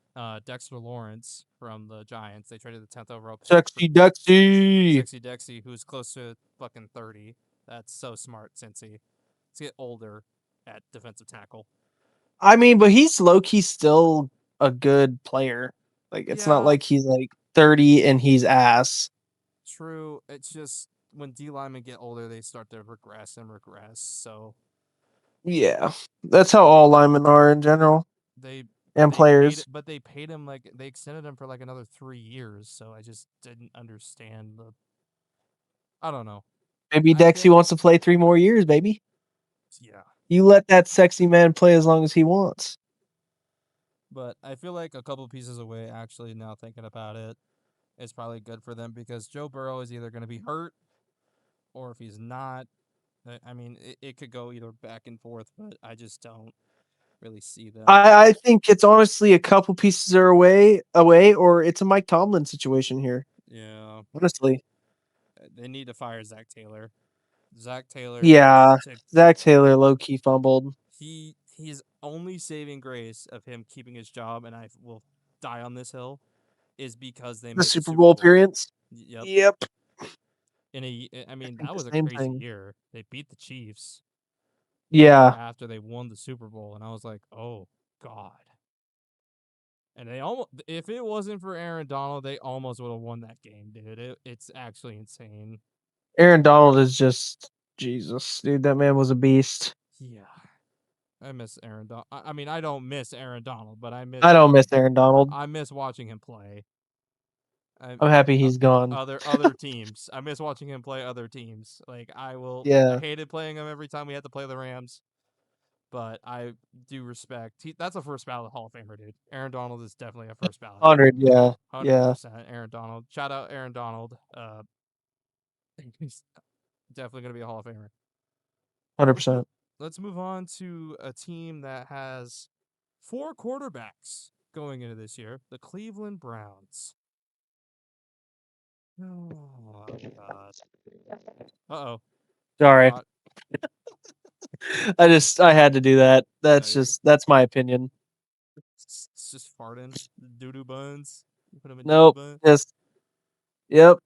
Dexter Lawrence from the Giants. They traded the 10th overall pick for Sexy Duxy. Sexy Dexy, who's close to fucking 30. That's so smart, Cincy. Let's get older at defensive tackle. I mean, but he's low key still a good player. Like it's not Yeah, like he's like 30 and he's ass. true. It's just when D linemen get older, they start to regress and regress. So Yeah. That's how all linemen are in general they, and players. but they paid him like they extended him for like another 3 years. So I just didn't understand the. I don't know. Maybe I Dexy think wants to play 3 more years, baby. yeah, You let that sexy man play as long as he wants. but I feel like a couple pieces away. Actually, now thinking about it, is probably good for them because Joe Burrow is either going to be hurt or if he's not, it could go either back and forth, but I just don't really see them. I think it's honestly a couple pieces are away, or it's a Mike Tomlin situation here. Yeah, Honestly. they need to fire Zach Taylor. Zach Taylor needs Yeah. to. Zach Taylor low key fumbled. He's only saving grace of him keeping his job, and I will die on this hill, is because they The made the Super Super Bowl Bowl. appearance. Yep. Yep. I think That the was a same crazy thing. year. They beat the Chiefs the year Yeah. after they won the Super Bowl, and I was like, oh god. And they almost, if it wasn't for Aaron Donald, they almost would have won that game, dude. It's actually insane. Aaron Donald is just Jesus, dude. That man was a beast. Yeah, I miss Aaron Donald. I don't miss Aaron Donald, but I don't miss Aaron Donald. I miss watching him play. I I'm happy he's gone. other teams. I miss watching him play other teams. Like I Yeah. hated playing him every time we had to play the Rams, but I do respect. That's a first ballot Hall of Famer, dude. Aaron Donald is definitely a first ballot. 100. Yeah. Yeah. 100% Aaron Donald. Shout out Aaron Donald. He's definitely gonna be a Hall of Famer. Let's move. 100%. Let's move on to a team that has 4 quarterbacks going into this year. The Cleveland Browns. Oh God. Uh oh. Getting Sorry. hot. I had to do that. Yeah, That's my opinion. it's just farting. Doo doo buns. You put them in doo doo Nope. bun. Just yep.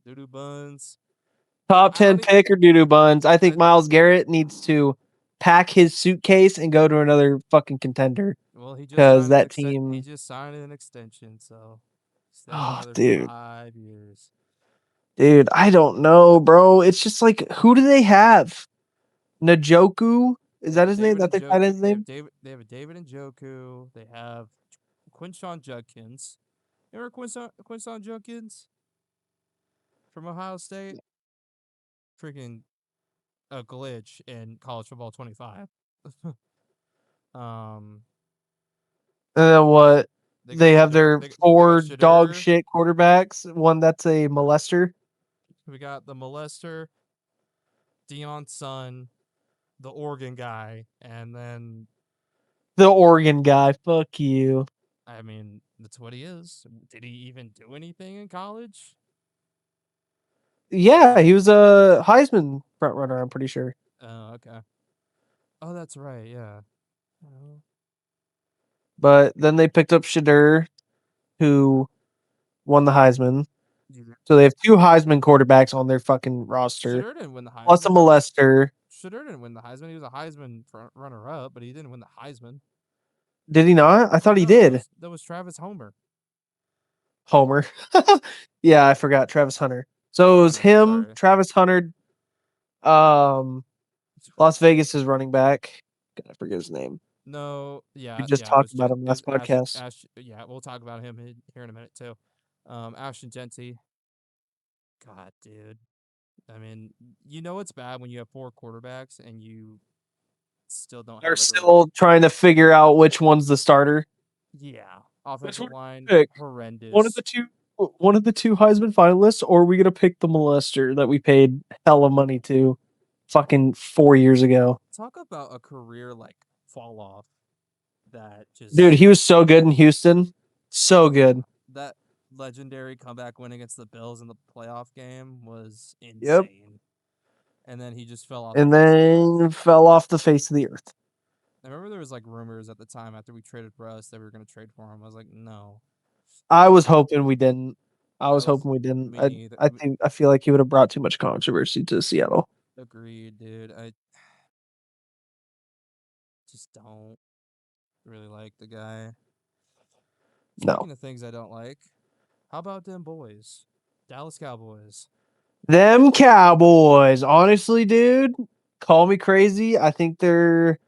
Doo doo buns. Top I don't. 10 pick or doo doo buns. I think I Miles Garrett needs to pack his suitcase and go to another fucking contender well, he just because signed an that extent. He team. just signed an extension, so still have Oh, another dude, 5 years. dude, I don't know, bro. It's just like, who do they have? Najoku? Is They that have his name? David That and their tight Joku. end's name? They have a David and Joku. They have Quinshawn Judkins. You remember Quinshawn Judkins from Ohio State? Freaking a glitch in college football 25. um, And then what? they got They have Shadur. their They got four dog Shadur. shit quarterbacks. One that's a molester. We got the molester, Dion's son, the Oregon guy, and then The Oregon guy. Fuck you. I mean that's what he is. Did he even do anything in college? Yeah, he was a Heisman front runner. I'm pretty sure. Oh, okay. Oh, that's right. Yeah. Oh, But then they picked up Shadur, who won the Heisman. you- So they have two Heisman quarterbacks on their fucking roster, Shador didn't win the plus a Heisman. molester. Shador didn't win the Heisman. He was a Heisman runner up, but he didn't win the Heisman. Did he not? I thought he No, did. that was Travis Homer. Homer. Yeah, I forgot Travis Hunter. So it was Hunter, him, sorry. Travis Hunter, um, Las Vegas' running back. God, I forget his name. No, We yeah, just yeah. It talked was about him it was last podcast. Ash. Yeah, we'll talk about him here in a minute too. Ashton Genty. God, dude. I mean, you know it's bad when you have four quarterbacks and you still don't They're have still trying to figure out which one's the starter. yeah, Which offensive one line do we pick? One of horrendous. the two. One of the two Heisman finalists, or are we gonna pick the molester that we paid hella money to, fucking 4 years ago? Talk about a career like fall off that Dude, just he was so good in Houston, so good. that legendary comeback win against the Bills in the playoff game was Yep. insane. And then he just fell off the And face of the earth. then fell off the face of the earth. I remember there was like rumors at the time after we traded Russ that we were going to trade for him. I was like, no, I was no. hoping we didn't. I I was was hoping we didn't. me neither. I feel like he would have brought too much controversy to Seattle. Agreed, dude. I just don't really like the guy. No. Speaking of things I don't like, how about them boys, Dallas Cowboys? Them Cowboys, honestly, dude, call me crazy. I think they're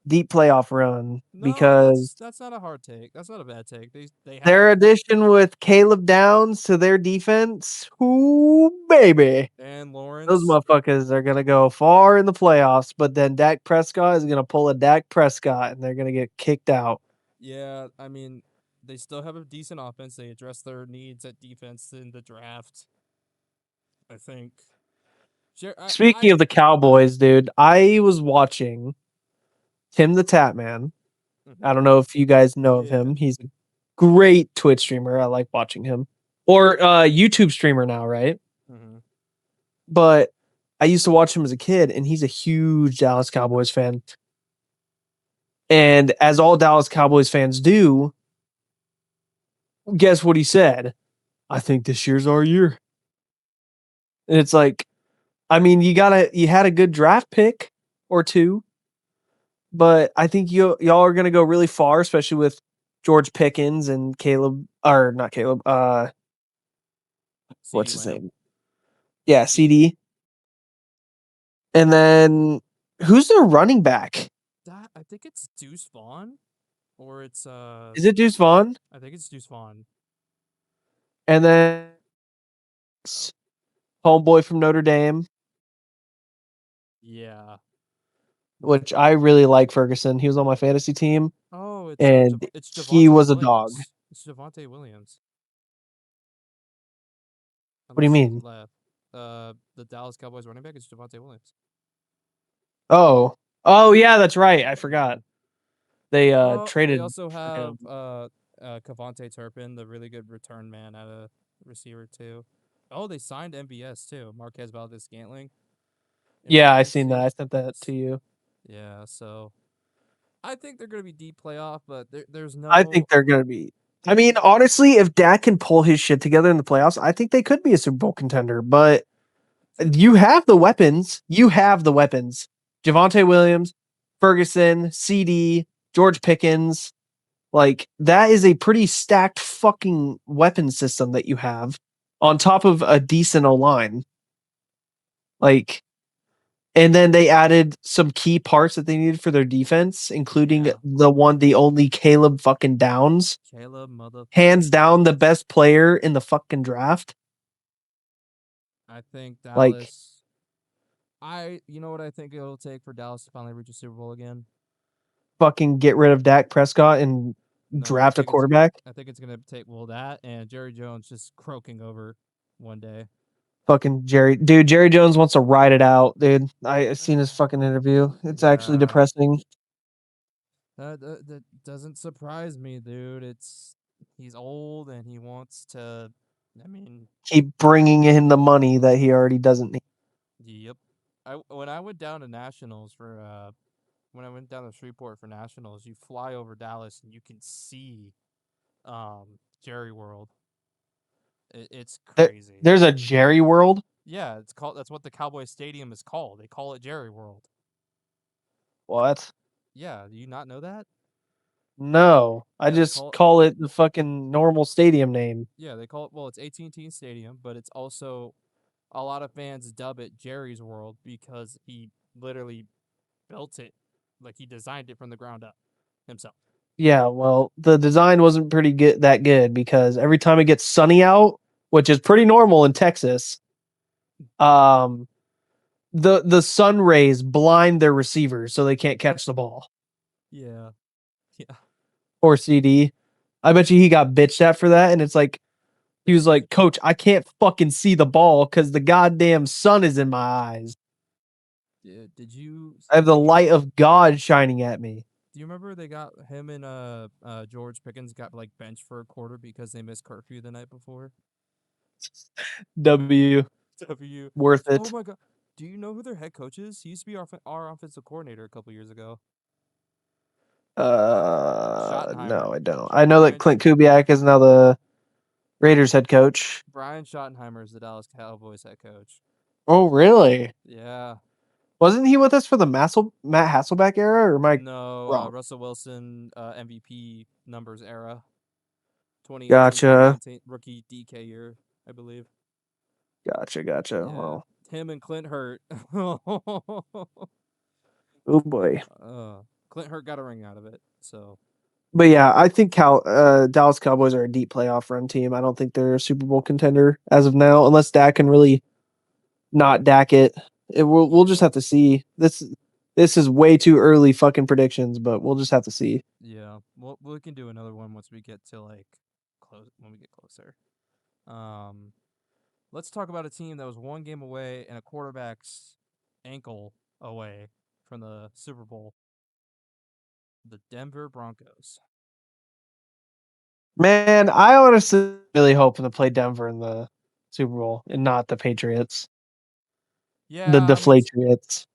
deep playoff run No, because that's not a hard take. That's not a bad take. They have their addition with Caleb Downs to their defense, ooh, baby. and Those Lawrence. motherfuckers are gonna go far in the playoffs, but then Dak Prescott is gonna pull a Dak Prescott and they're gonna get kicked out. Yeah, I mean, they still have a decent offense. They address their needs at defense in the draft. I think. Sure, Speaking of the Cowboys, dude, I was watching Tim the Tatman. I mhm. don't know if you guys know of Yeah. him. He's a great Twitch streamer. I like watching him. Or YouTube streamer now, right? Hmm. But I used to watch him as a kid, and he's a huge Dallas Cowboys fan. And as all Dallas Cowboys fans do, guess what he said? I think this year's our year. And it's like, I mean, you had a good draft pick or two, but I think y'all are gonna go really far, especially with George Pickens and Caleb, or not Caleb, what's CeeDee his Lamb. name? Yeah, CD. And then who's their running back? That I think it's Deuce Vaughn, or it's Is it Deuce Vaughn? I think it's Deuce Vaughn. And then Oh, homeboy from Notre Dame, yeah. which I really like Ferguson. He was on my fantasy team, Oh, and it's he Javante was a dog. Williams. It's Javante Williams. What do you Unless he mean? left. The Dallas Cowboys running back is Javante Williams. Oh, oh yeah, that's right. I forgot they Oh, they traded also for have him. Cavante Turpin, the really good return man at a receiver too. Oh, they signed MVS too, Marquez Valdez Scantling in Yeah, free I seen that. agency. I sent that to you. Yeah, so I think they're gonna be deep playoff, but there's I no think they're gonna be. I mean, honestly, if Dak can pull his shit together in the playoffs, I think they could be a Super Bowl contender. But dude. you have the weapons. You have the weapons. Javante Williams, Ferguson, CD, George Pickens. Like, that is a pretty stacked fucking weapon system that you have on top of a decent O line. Like, and then they added some key parts that they needed for their defense, including Yeah, the only Caleb fucking Downs. Caleb Hands motherfucking down the Downs. best player in the fucking draft. I think Like, Dallas. You know what I think it'll take for Dallas to finally reach a Super Bowl again. fucking get rid of Dak Prescott and No, draft a quarterback. I think it's gonna take that and Jerry Jones just croaking over one day. Fucking Jerry Jones wants to ride it out, dude. I seen his fucking interview. It's actually Yeah. depressing. That doesn't surprise me, dude. He's old and he wants to. I mean, Keep bringing in the money that he already doesn't need. yep. When I went down to nationals for when I went down to Shreveport for nationals, you fly over Dallas and you can see Jerry World. It's There, crazy. there's a Jerry World. Yeah, it's called. That's what the Cowboy Stadium is called. They call it Jerry World. What? Yeah, do you not know that? No, I Yeah, they just call it. call it the fucking normal stadium name. Yeah, they call it. Well, it's AT&T Stadium, but it's also a lot of fans dub it Jerry's World because he literally built it, like he designed it from the ground up himself. Yeah, well, the design wasn't pretty good that good because every time it gets sunny out, which is pretty normal in Texas, um the sun rays blind their receivers so they can't catch the ball. Yeah, yeah, Or CD. I bet you he got bitched at for that and it's like he was like, "Coach, I can't fucking see the ball cuz the goddamn sun is in my eyes. Did you I have the do you light of God shining at me." do you remember they got him and George Pickens got like benched for a quarter because they missed curfew the night before? W W. worth Oh it. my god. Do you know who their head coach is? He used to be our offensive coordinator a couple years ago. No, Schottenheimer. I don't. I know that Brian Clint Kubiak is now the Raiders head coach. Brian Schottenheimer is the Dallas Cowboys head coach. Oh, really? Yeah. Wasn't he with us for the Matt Hasselbeck era, or am I No, wrong? Russell Wilson MVP numbers era. 2018, Gotcha. 2019 rookie DK year, I believe. Gotcha. Yeah. Well, Him and Clint Hurt. oh boy. Clint Hurt got a ring out of it. So, But yeah, I think Dallas Cowboys are a deep playoff run team. I don't think they're a Super Bowl contender as of now, unless Dak can really not Dak it. We'll just yeah. have to see. This is way too early fucking predictions, but we'll just have to see. Yeah. Well, we can do another one once we get to like close when we get closer. Um let's talk about a team that was one game away and a quarterback's ankle away from the Super Bowl. The Denver Broncos. Man, I honestly really hoping to play Denver in the Super Bowl and not the Patriots, the Yeah, Deflatriots.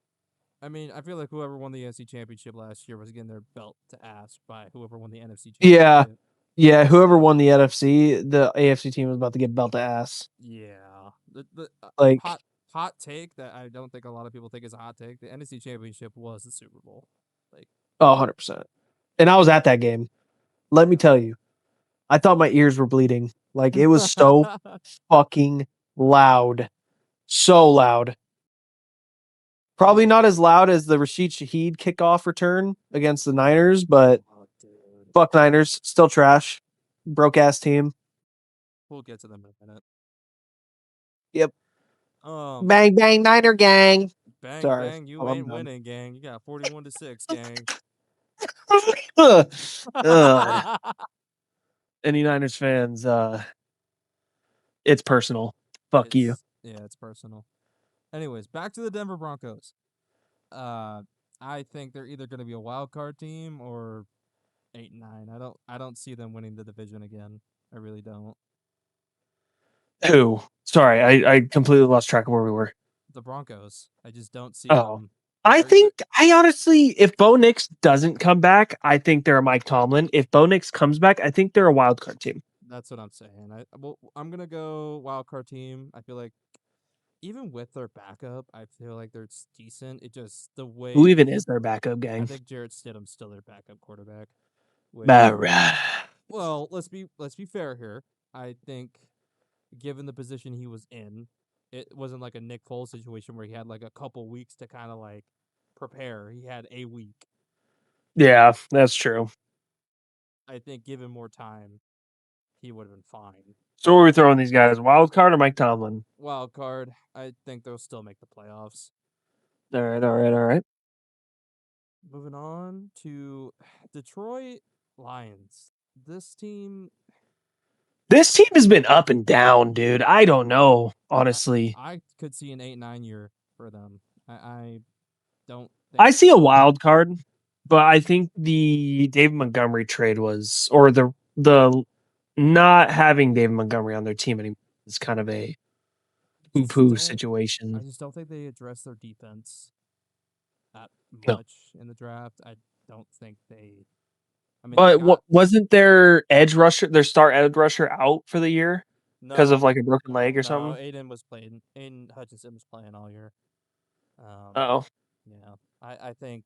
I mean, I feel like whoever won the NFC Championship last year was getting their belt to ass by whoever won the NFC Yeah, Championship. yeah. Whoever won the NFC, the AFC team was about to get belt to ass. Yeah, the Like, hot take that I don't think a lot of people think is a hot take. The NFC Championship was the Super Bowl. Like, oh, 100%. And I was at that game. Let me tell you, I thought my ears were bleeding. Like, it was so fucking loud. So loud. Probably dude. not as loud as the Rashid Shaheed kickoff return against the Niners, but Oh, dude. fuck Niners. Still trash. Broke ass team. We'll get to them in a minute. Yep. Um, Bang, bang, Niner gang. bang Sorry. bang, you I'm ain't done. winning, gang. You got 41-6, gang. Ugh. Ugh. Any Niners fans, it's personal. Fuck you. It's personal. Anyways, back to the Denver Broncos. Uh, I think they're either going to be a wild card team or 8-9. I don't see them winning the division again. I really don't. Who? Sorry, I completely lost track of where we were. The Broncos. I just don't see Oh. them. I They're either. think I honestly, if Bo Nix doesn't come back, I think they're a Mike Tomlin. If Bo Nix comes back, I think they're a wild card team. That's what I'm saying. I'm gonna go wild card team. I feel like even with their backup, I feel like they're decent. It just the Who way even is their backup I gang? think Jarrett Stidham's still their backup quarterback. Which, Alright. well, let's be fair here. I think given the position he was in, it wasn't like a Nick Foles situation where he had like a couple weeks to kind of like prepare. He had a week. Yeah, that's true. I think given more time, he would have been fine. So what are we throwing these guys? Wild card or Mike Tomlin? Wild card, I think they'll still make the playoffs. All right. Moving on to Detroit Lions. This team, This team has been up and down, dude. I don't know, honestly. I could see an 8-9 year for them. I don't think I see a wild card, but I think the David Montgomery trade was, or the not having David Montgomery on their team anymore is kind of a poo just poo don't. I situation. just don't think they address their defense that No, much in the draft. I don't think they. I mean, they but got what wasn't their edge rusher, their star edge rusher, out for the year because of no, like a broken leg or no. something? Aiden was playing. Aiden Hutchinson was playing all year. Um, Oh, yeah, I think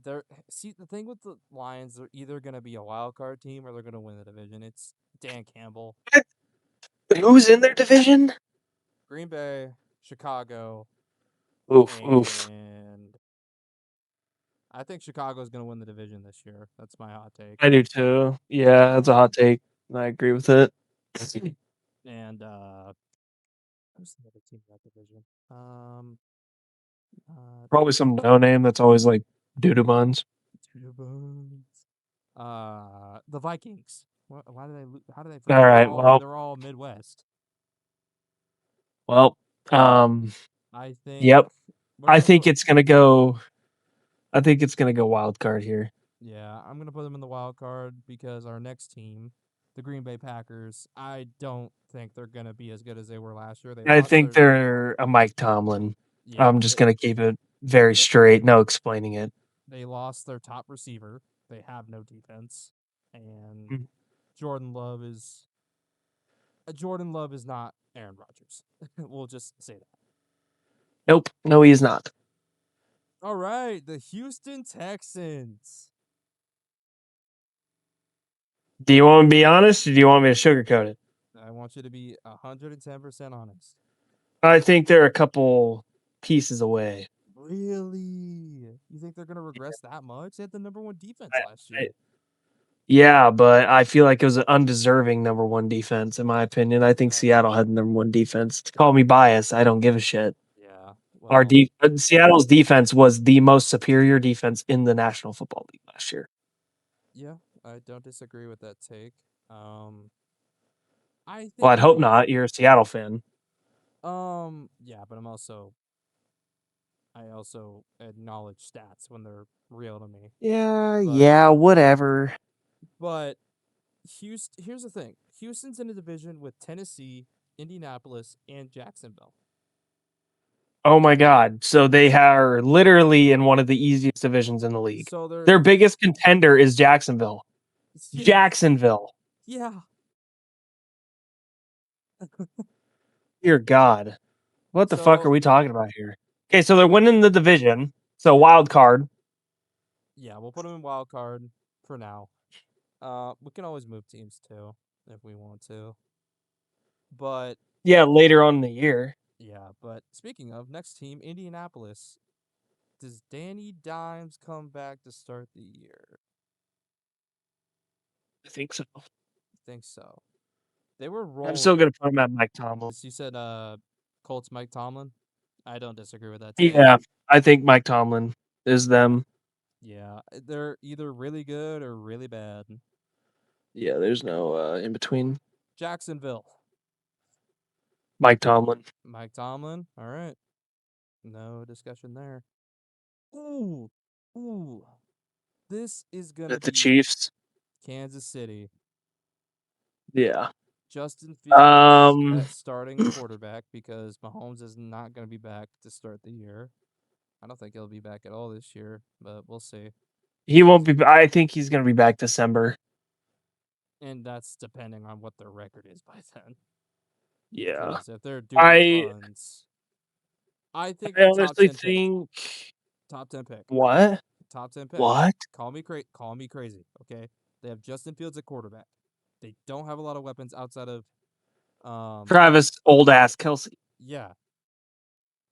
they're see the thing with the Lions. They're either gonna be a wild card team or they're gonna win the division. It's Dan Campbell, who's in their division? Green Bay, Chicago, Oof, oof. and I think Chicago's gonna win the division this year. That's my hot take. I do too. Yeah, that's a hot take. I agree with it. And who's the other team in that division? Uh, Probably some no name that's always like doo doo buns. Tudor Bones. The Vikings. Why did I? How did I All forget? right. Well, They're all Midwest. well. Um. I think Yep. we're I gonna think put. it's gonna go. I think it's gonna go wild card here. Yeah, I'm gonna put them in the wild card because our next team, the Green Bay Packers, I don't think they're gonna be as good as they were last year. They I lost think their. they're a Mike Tomlin. Yeah, I'm just gonna keep it very straight. No explaining it. they lost their top receiver. They have no defense, and Mm. Jordan Love is Jordan Love is not Aaron Rodgers. We'll just say that. Nope. No, he's not. All right, the Houston Texans. Do you want me to be honest, or do you want me to sugarcoat it? I want you to be 110% honest. I think they're a couple pieces away. Really? You think they're going to regress that much? They had the number one defense I, last I, year. yeah, but I feel like it was an undeserving number one defense, in my opinion. I think That's Seattle had the number one defense. Call me biased. I don't give a shit. yeah. Well, Seattle's defense was the most superior defense in the National Football League last year. yeah, I don't disagree with that take. Um I Well, think I'd they're hope not. You're a Seattle fan. yeah, but I also acknowledge stats when they're real to me. Yeah, But yeah, whatever. but Houston, here's the thing. Houston's in a division with Tennessee, Indianapolis, and Jacksonville. Oh my God. So they are literally in one of the easiest divisions in the league. So they're Their biggest contender is Jacksonville. yeah, Jacksonville. yeah. Dear God. What the fuck are So we talking about here? Okay, so they're winning the division. So wild card. yeah, we'll put them in wild card for now. We can always move teams too if we want to. But Yeah, later on in the year. yeah, but speaking of next team, Indianapolis. Does Danny Dimes come back to start the year? I think so. I think so. They were I'm rolling. still gonna put him at Mike Tomlin. You said Colts Mike Tomlin. I don't disagree with that take. Yeah, I think Mike Tomlin is them. Yeah, they're either really good or really bad. Yeah, there's no in between. Jacksonville. Mike Tomlin. Mike Tomlin. All right. No discussion there. Ooh. Ooh. This is going to At the be Chiefs. Kansas City. Yeah. Justin Fields Um at starting quarterback because Mahomes is not going to be back to start the year. I don't think he'll be back at all this year, but we'll see. he won't be I think he's gonna be back December. And that's depending on what their record is by then. Yeah. Because if they're doing I tons, I think I they're honestly think top 10 pick, what? top 10 pick. What? Call me crazy, okay? They have Justin Fields at quarterback. They don't have a lot of weapons outside of Travis old ass Kelsey. yeah,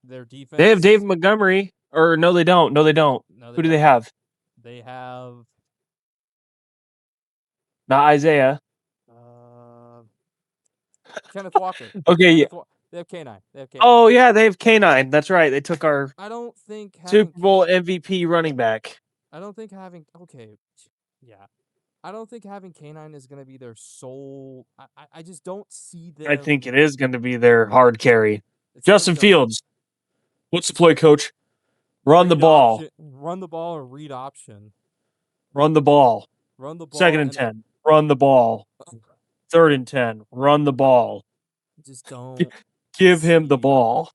their They have defense. David Montgomery. Or no, they don't. No, they don't. No, they Who do they don't. have? They have Not Isaiah. uh, Kenneth Walker. Okay, yeah. They have K9. They have K9. Oh yeah, they have K9. That's right. They took our I don't think having Super Bowl MVP running back. I don't think having okay, yeah. I don't think having K9 is going to be their sole. I just don't see I think them. it is going to be their hard carry. It's going to be Justin the Fields, what's the play, coach? Run the read ball. option, run the ball, or read option. Run the ball. Run the Second ball, and and 10. Run the ball. Third and 10. Run the ball. just don't Give him the see. ball.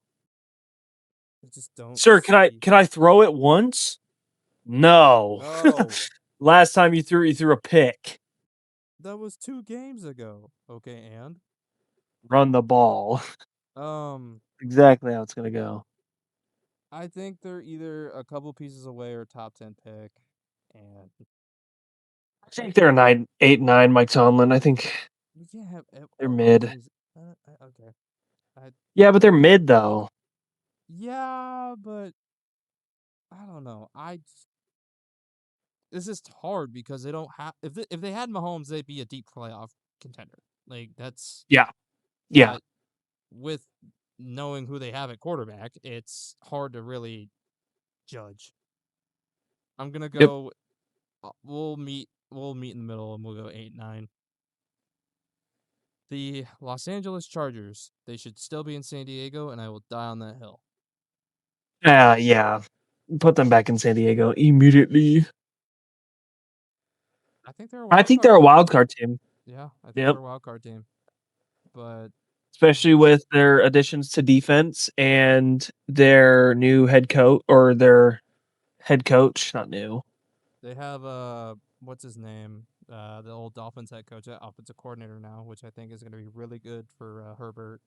I just don't Sir, see. can I throw it once? No. No, Last time you threw a pick. that was 2 games ago. Okay, and Run the ball. um, Exactly how it's gonna go. I think they're either a couple pieces away or top 10 pick, and I think they're a 9, 8, 9. Mike Tomlin. I think we can't have they're all mid. teams. Okay, I Yeah, but they're mid though. yeah, but I don't know. It's just hard because they don't have. If they had Mahomes, they'd be a deep playoff contender. Like that's. Yeah. Yeah. But with knowing who they have at quarterback, it's hard to really judge. I'm gonna Yep. go. We'll meet. We'll meet in the middle, and we'll go 8-9. The Los Angeles Chargers. They should still be in San Diego, and I will die on that hill. Yeah. Put them back in San Diego immediately. I think they're a I wild think card they're a team. wild card team. Yeah, I think Yep. they're a wild card team. But Especially with their additions to defense and their new head coach or their head coach, not new. they have what's his name? The old Dolphins head coach, offensive coordinator now, which I think is going to be really good for Herbert.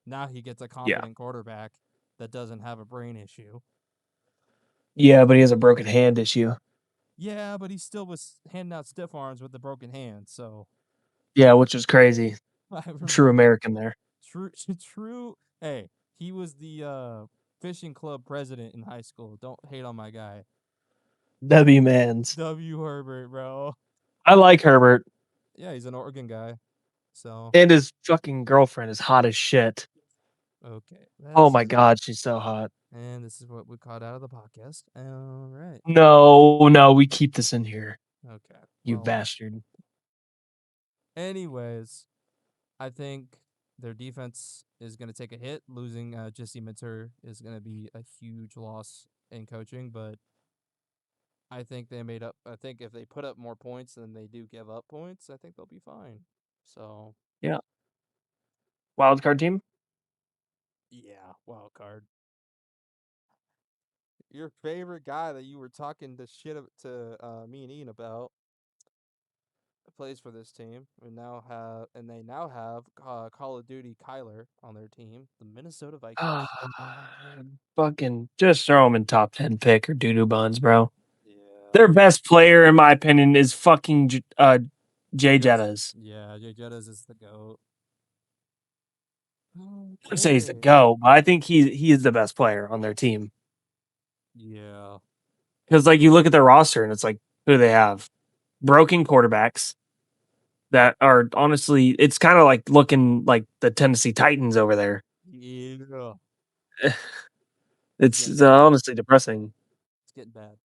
Now he gets a Yeah. competent quarterback that doesn't have a brain issue. Yeah, but he has a broken hand issue. Yeah, but he still was handing out stiff arms with the broken hand. So Yeah, which is crazy. I True remember American there. true. Hey, he was the fishing club president in high school. Don't hate on my guy. W Mans. W. Herbert, bro. I like Herbert. Yeah, he's an Oregon guy. So And his fucking girlfriend is hot as shit. okay, Oh this my is god, she's so hot. and this is what we caught out of the podcast. All right. No, we keep this in here. Okay. You Well, bastard. anyways, I think their defense is going to take a hit. Losing Jesse Minter is going to be a huge loss in coaching, but I think they made up. I think if they put up more points than they do give up points, I think they'll be fine. So, Yeah. Wild card team? yeah, wild card. Your favorite guy that you were talking the shit to me and Ian about plays for this team. They now have Call of Duty Kyler on their team, the Minnesota Vikings. Fucking just throw them in top 10 pick or doo-doo buns, bro. Yeah, Their best player, in my opinion, is fucking Jay Jettas. yeah, Jay Jettas is the goat. I'd say he's the Okay. go, but I think he is the best player on their team. Yeah. Because like you look at their roster and it's like, who do they have? Broken quarterbacks that are honestly, it's kind of like looking like the Tennessee Titans over there. Yeah. It's Getting bad. honestly depressing. It's getting bad.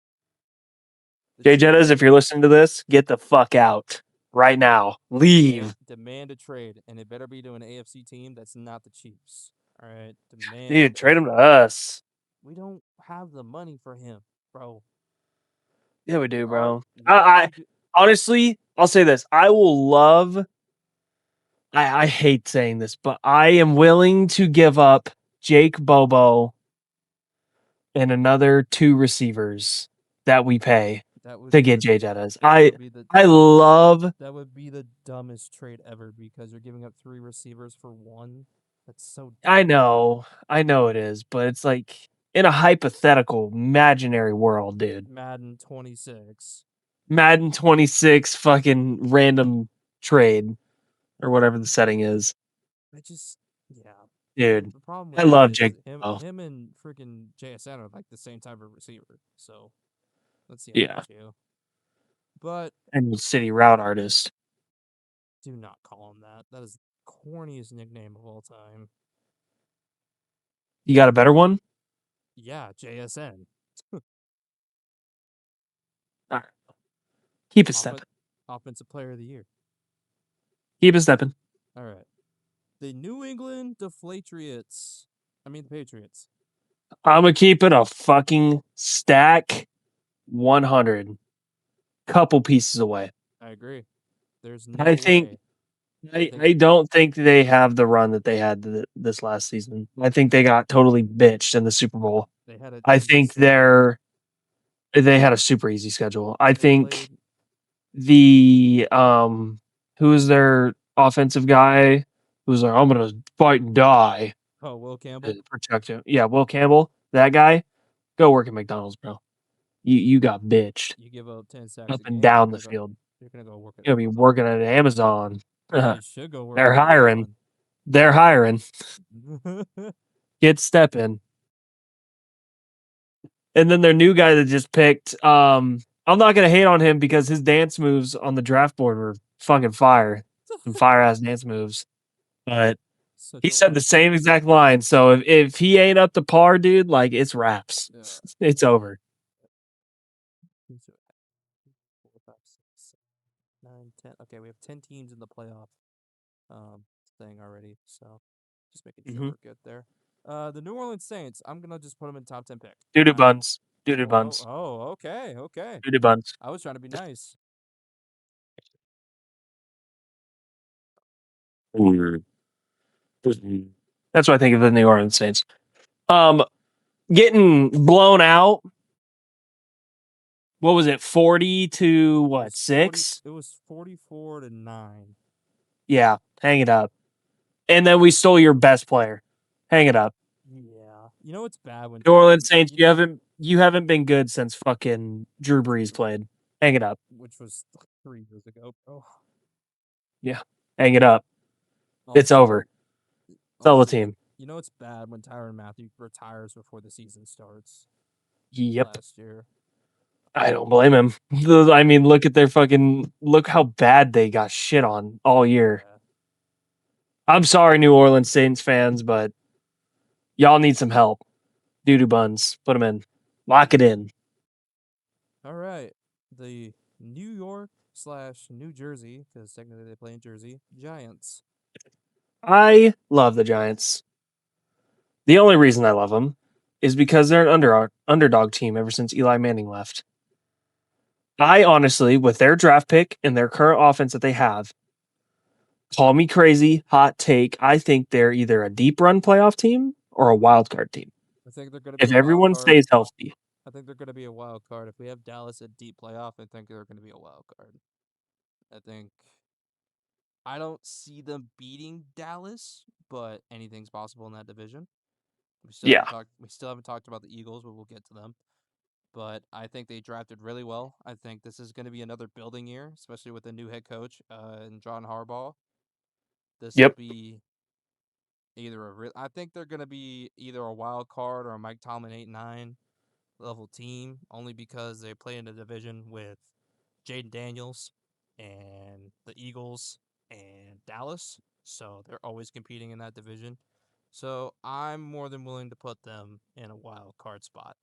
The Jay Jettas, if Chiefs you're listening to this, get the fuck out right now. Leave. demand a trade, and it better be to an AFC team that's not the Chiefs. All right, Dude, demand a trade him to trade. us. We don't have the money for him, bro. Yeah, we do, Our bro. what I we do. honestly, I'll say this. I will love I hate saying this, but I am willing to give up Jake Bobo and another 2 receivers that we pay That would to be get the Jay Jettas. that would be the I love that would be the dumbest trade ever because you're giving up 3 receivers for one. That's so dumb. I know it is, but it's like in a hypothetical imaginary world, dude. Madden 26. Madden 26 fucking random trade or whatever the setting is. I just yeah. Dude, The problem I with that love is Jake Bobo. him and freaking JSN are like the same type of receiver. So let's see how Yeah, much you. But and City Route Artist. do not call him that. That is the corniest nickname of all time. You got a better one? Yeah, JSN. All right. Keep it Offen- stepping. Offensive Player of the Year. Keep it stepping. All right. The New England Deflatriots. I mean, the Patriots. I'm gonna keep it a fucking stack 100. Couple pieces away. I agree. There's I no think way. I don't think they have the run that they had this last season. I think they got totally bitched in the Super Bowl. They had an I easy think schedule. they had a super easy schedule. I They think played the who is their offensive guy who's like, I'm gonna fight and die Will Campbell. to protect him. Yeah, Will Campbell, that guy, go work at McDonald's, bro. You got bitched You give up 10 sacks up a and game, down the field. you're gonna go work at You're gonna be Amazon. working at Amazon. You should go work They're at hiring. Amazon. They're hiring. Get stepping. And then their new guy that just picked, I'm not gonna hate on him because his dance moves on the draft board were fucking fire. Some fire ass dance moves. But Such he a said the same exact line. So if he ain't up to par, dude, like it's wraps. It's over. 4, 5, 6, 9, 10. Okay, we have 10 teams in the playoff thing already. So just making sure Mm-hmm. we're good there. The New Orleans Saints. I'm gonna just put them in top 10 pick. Doo doo buns. Doo doo buns. Okay, okay. Doo doo buns. I was trying to be nice. That's what I think of the New Orleans Saints. Getting blown out. What was it? 40 to what? 6? It was 44-9. Yeah, hang it up. And then we stole your best player. Hang it up. Yeah, you know it's bad when New Orleans Saints, you haven't been good since fucking Drew Brees played. Hang it up. which was 3 years ago, bro. Yeah, hang it up. It's Also, over. Sell the team. you know it's bad when Tyrann Mathieu retires before the season starts. Yep. Last year. I don't blame him. I mean, look how bad they got shit on all year. Yeah. I'm sorry, New Orleans Saints fans, but y'all need some help. Doo-doo buns. Put them in. Lock it in. All right. The New York / New Jersey, because technically they play in Jersey, Giants. I love the Giants. The only reason I love them is because they're an underdog team ever since Eli Manning left. I honestly, with their draft pick and their current offense that they have, call me crazy, hot take. I think they're either a deep run playoff team or a wild card team. I think they're going to be If a wild everyone card. stays healthy. I think they're going to be a wild card. If we have Dallas at deep playoff, I think they're going to be a wild card. I don't see them beating Dallas, but anything's possible in that division. We still haven't talked about the Eagles, but we'll get to them. But I think they drafted really well. I think this is going to be another building year, especially with a new head coach and John Harbaugh. This will Yep. be I think they're going to be either a wild card or a Mike Tomlin 8-9 level team, only because they play in a division with Jaden Daniels and the Eagles and Dallas. So they're always competing in that division. So I'm more than willing to put them in a wild card spot.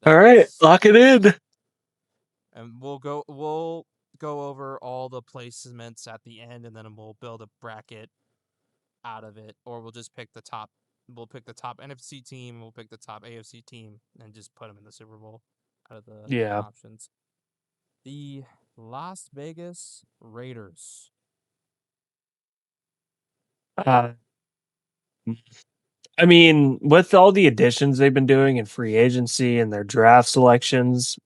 All right, lock it in. And we'll go over all the placements at the end, and then we'll build a bracket out of it, or we'll just pick the top. We'll pick the top NFC team. We'll pick the top AFC team, and just put them in the Super Bowl out of the options. The Las Vegas Raiders. I mean, with all the additions they've been doing in free agency and their draft selections,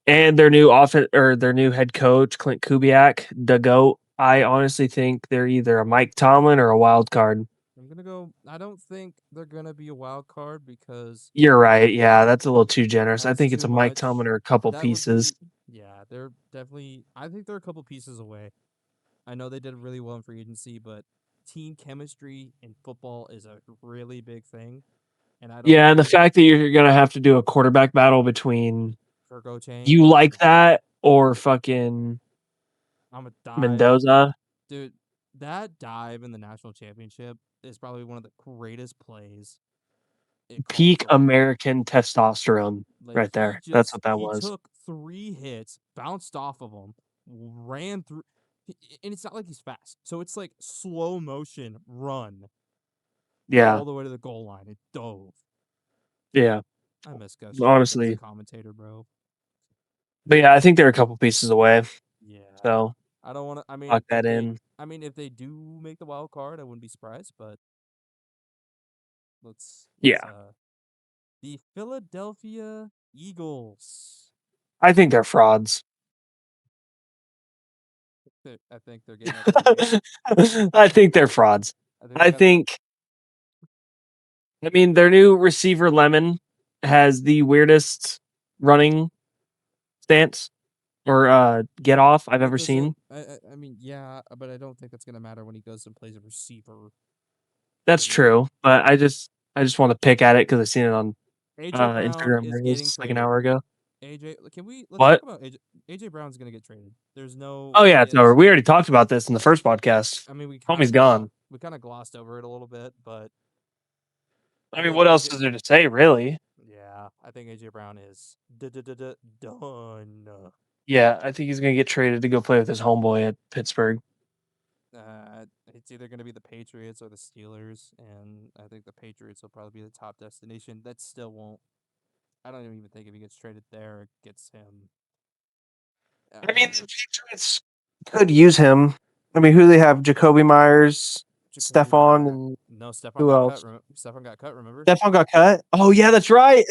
and their new their new head coach Clint Kubiak, the GOAT, I honestly think they're either a Mike Tomlin or a wild card. I'm gonna go. I don't think they're gonna be a wild card because You're right. Yeah, that's a little too generous. I that's think it's too a Mike much. Tomlin or a couple That would pieces. be they're definitely. I think they're a couple pieces away. I know they did really well in free agency, but team chemistry in football is a really big thing. And I don't Yeah, and the think fact that you're gonna have to do a quarterback battle between Virgo Chain. you like that or fucking I'm a dive. Mendoza. Dude, that dive in the national championship is probably one of the greatest plays. Peak American testosterone right there. That's what that He was. took 3 hits, bounced off of him, ran through, and it's not like he's fast. So it's like slow motion run Yeah, all the way to the goal line. It dove. yeah. I miss Gus Chapman as a Honestly, commentator, bro. but yeah, I think they're a couple pieces away. Yeah. So I don't want to. I mean, lock that in. if they do make the wild card, I wouldn't be surprised. But let's Yeah, the Philadelphia Eagles. I think they're frauds. I think they're getting upgraded. I think they're frauds. I think they're I gonna. think. I mean, their new receiver Lemon has the weirdest running stance or get off I've It ever doesn't. seen. I mean, yeah, but I don't think that's gonna matter when he goes and plays a receiver. That's Because true, but I just want to pick at it because I seen it on AJ Brown Instagram is getting Reels like an traded. hour ago. AJ, can we let's talk What? about AJ? AJ Brown's gonna get traded. There's no Oh yeah, it's over. ifs. We already talked about this in the first podcast. I mean, Homie's gone. we kind of glossed over it a little bit, but I I mean, think what else AJ. is there to say, really? Yeah, I think AJ Brown is done. Yeah, I think he's gonna get traded to go play with his homeboy at Pittsburgh. It's either going to be the Patriots or the Steelers, and I think the Patriots will probably be the top destination. That still won't. I don't even think if he gets traded there, it gets him. I mean, the Patriots could use him. I mean, who do they have? Jacoby Myers, Jacoby Stephon, Meyer. and No, Stephon who got cut. else? Stephon got cut. Remember? Stephon got cut. Oh yeah, that's right.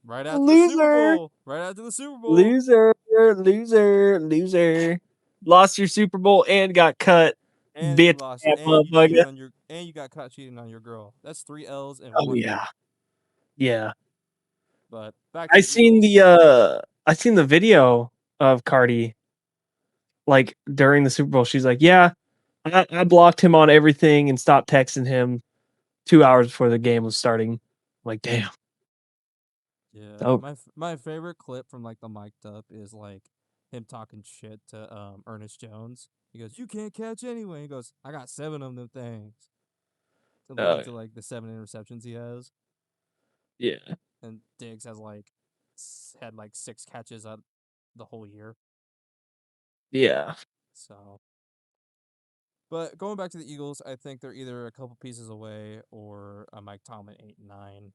Right after the Super Loser, Bowl. Right after the Super Bowl. loser, loser, loser. Lost your Super Bowl and got cut. And you Bitch, lost. that And you cheated motherfucker. on your. And you got caught cheating on your girl. That's 3 L's in Oh 1 week. yeah, yeah. But back to the Eagles. I seen the video of Cardi like during the Super Bowl. She's like, yeah, I blocked him on everything and stopped texting him 2 hours before the game was starting. I'm like, damn. Yeah, Oh, my favorite clip from like the mic'd up is like him talking shit to Ernest Jones. He goes, "You can't catch anyway." He goes, "I got 7 of them things." Alluding to like the 7 interceptions he has, yeah, and Diggs has like had like 6 catches out the whole year. yeah. So, but going back to the Eagles, I think they're either a couple pieces away or a Mike Tomlin 8-9.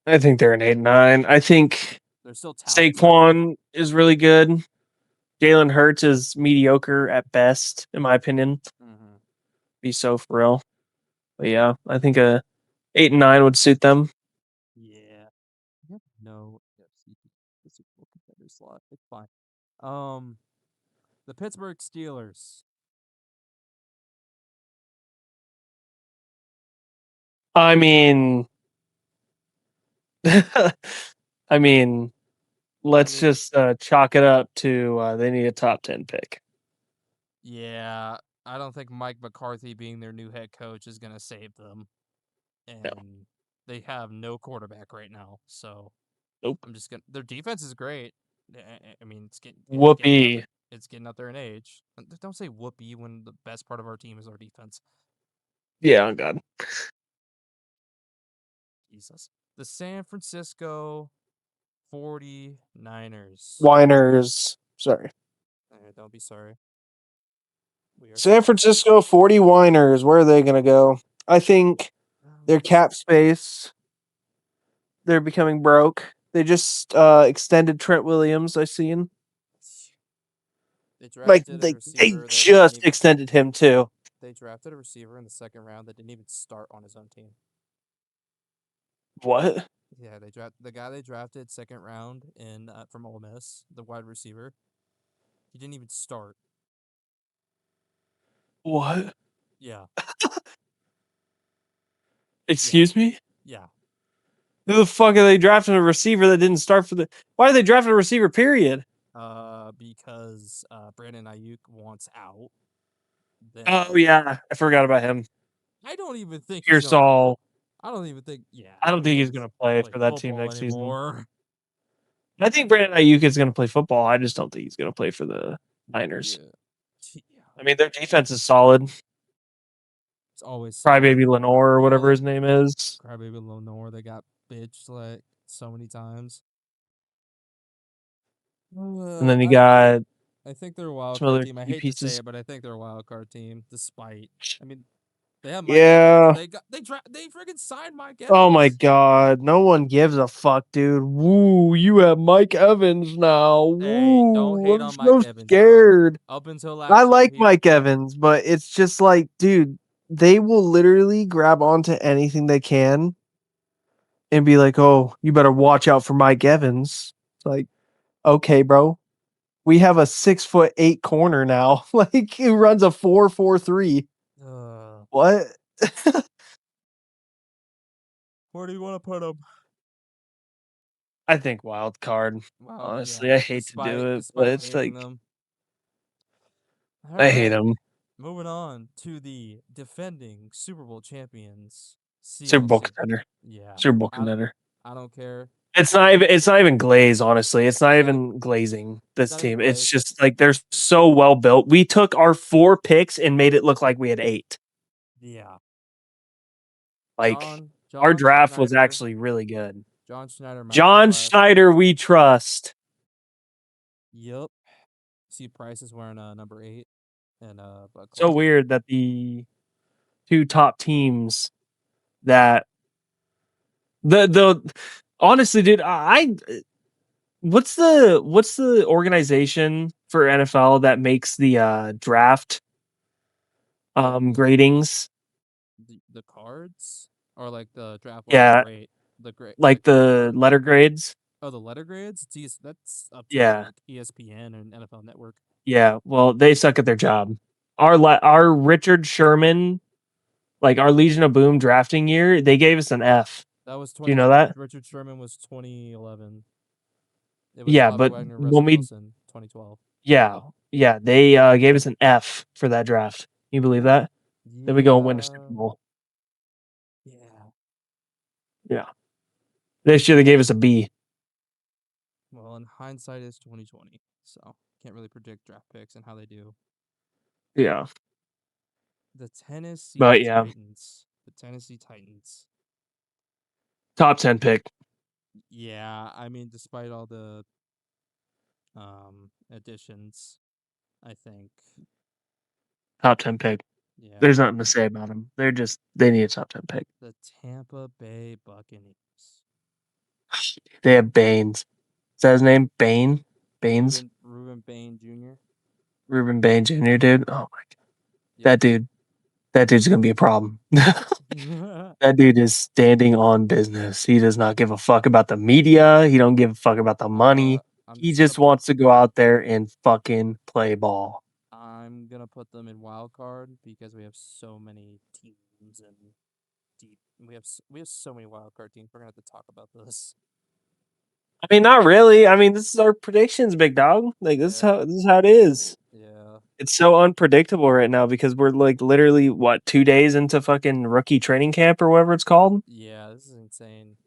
I think they're an 8-9. I think They're still talented. Saquon is really good. Jalen Hurts is mediocre at best, in my opinion. Mm-hmm. Be so for real. But yeah, I think a 8-9 would suit them. Yeah. Yep. No FC the Super Bowl contender slot. It's fine. Um, the Pittsburgh Steelers. I mean, I mean, I let's mean, just chalk it up to they need a top 10 pick. yeah, I don't think Mike McCarthy being their new head coach is gonna save them, No, and they have no quarterback right now. So nope. I'm just gonna. Their defense is great. I mean, it's getting up. Whoopee. It's getting up there in age. Don't say whoopee when the best part of our team is our defense. Yeah, oh God. Jesus. The San Francisco 49ers. Whiners. Sorry. Don't be sorry. We are San sorry. Francisco 40 Whiners. Where are they going to go? I think their cap space, they're becoming broke. They just extended Trent Williams, I seen. They Like drafted a they receiver that didn't just even. extended him too. They drafted a receiver in the 2nd round that didn't even start on his own team. What? Yeah, the guy they drafted 2nd round in from Ole Miss, the wide receiver. He didn't even start. What? Yeah, yeah, Excuse me? yeah. Who the fuck are they drafting a receiver that didn't start for the Why are they drafting a receiver period? Because Brandon Ayuk wants out. Oh Then yeah, I forgot about him. I don't even think he's gonna. Pearsall. I don't even think. Yeah, I I don't don't think think he's he's gonna play play for that team football next season. anymore. I think Brandon Ayuk is gonna play football. I just don't think he's gonna play for the Niners. Yeah, yeah. I mean, their defense is solid. It's always solid. Crybaby Lenore or Yeah, whatever his name is. Crybaby Lenore. They got bitched like so many times. And then you I got I think they're a wild some card other team. I key hate to say pieces. it, but I think they're a wild card team. Despite, I mean, they have Mike Evans. Yeah. They freaking signed Mike Oh my Evans. God. No one gives a fuck, dude. Woo, you have Mike Evans now. Hey, don't Woo, hate I'm on Mike so Evans, bro. scared. Up until I last year, like Mike Evans, but it's just like, dude, they will literally grab onto anything they can and be like, oh, you better watch out for Mike Evans. It's like, okay, bro. We have a 6'8" corner now. Like he runs a 4.43. uh, What? where do you want to put him? I think wild card. Wow, Honestly, yeah. I hate to do it, but Despite it's hating like them. All I hate right. him. Moving on to the defending Super Bowl champions, Super Bowl Seahawks. contender. Yeah. Super Bowl I contender. I don't care. It's not even glaze, honestly. It's not It's not even even glazing it's this not even team. It's glazed. just like they're so well built. We took our 4 picks and made it look like we had 8. Yeah. Like our John draft was Schneider. actually really good. John Schneider John masterclass. Schneider, we trust. Yup. See Price is wearing number 8 and Bud So Collins. weird that the two top teams that the honestly, dude, I what's the organization for NFL that makes the draft gradings? The cards or like the draft like Yeah, grade the grade like the letter grades. the letter grades. That's up to Yeah, like ESPN and NFL Network. yeah. Well, they suck at their job. Our Richard Sherman, like our Legion of Boom drafting year, they gave us an F. That was Do you 20. know that? Richard Sherman was 2011. It was Yeah, Bobby but Wagner, when Russell we Wilson, 2012. yeah, they gave us an F for that draft. Can you believe that? Then we go and win a Super Yeah, Bowl. yeah. Yeah. This year they gave us a B. Well, in hindsight, is 2020, so can't really predict draft picks and how they do. Yeah. The Tennessee But yeah, Titans. The Tennessee Titans. top 10 pick. Yeah, I mean, despite all the additions, I think. Top 10 pick. Yeah, There's nothing to say about them. They need a top 10 pick. the Tampa Bay Buccaneers. They have Baines. Is that his name? Bain? Baines? Ruben Bain Jr. Ruben Bain Jr., dude. Oh my god. Yep. That dude. That dude's gonna be a problem. That dude is standing on business. He does not give a fuck about the media. He don't give a fuck about the money. I'm He just gonna just wants to go out there and fucking play ball. I'm gonna put them in wild card because we have so many teams and deep. We have so many wild card teams. We're gonna have to talk about this. I mean, not really. I mean, this is our predictions, big dog. Like Yeah, this is how it is. yeah, It's so unpredictable right now because we're like literally what 2 days into fucking rookie training camp or whatever it's called. yeah. This is insane,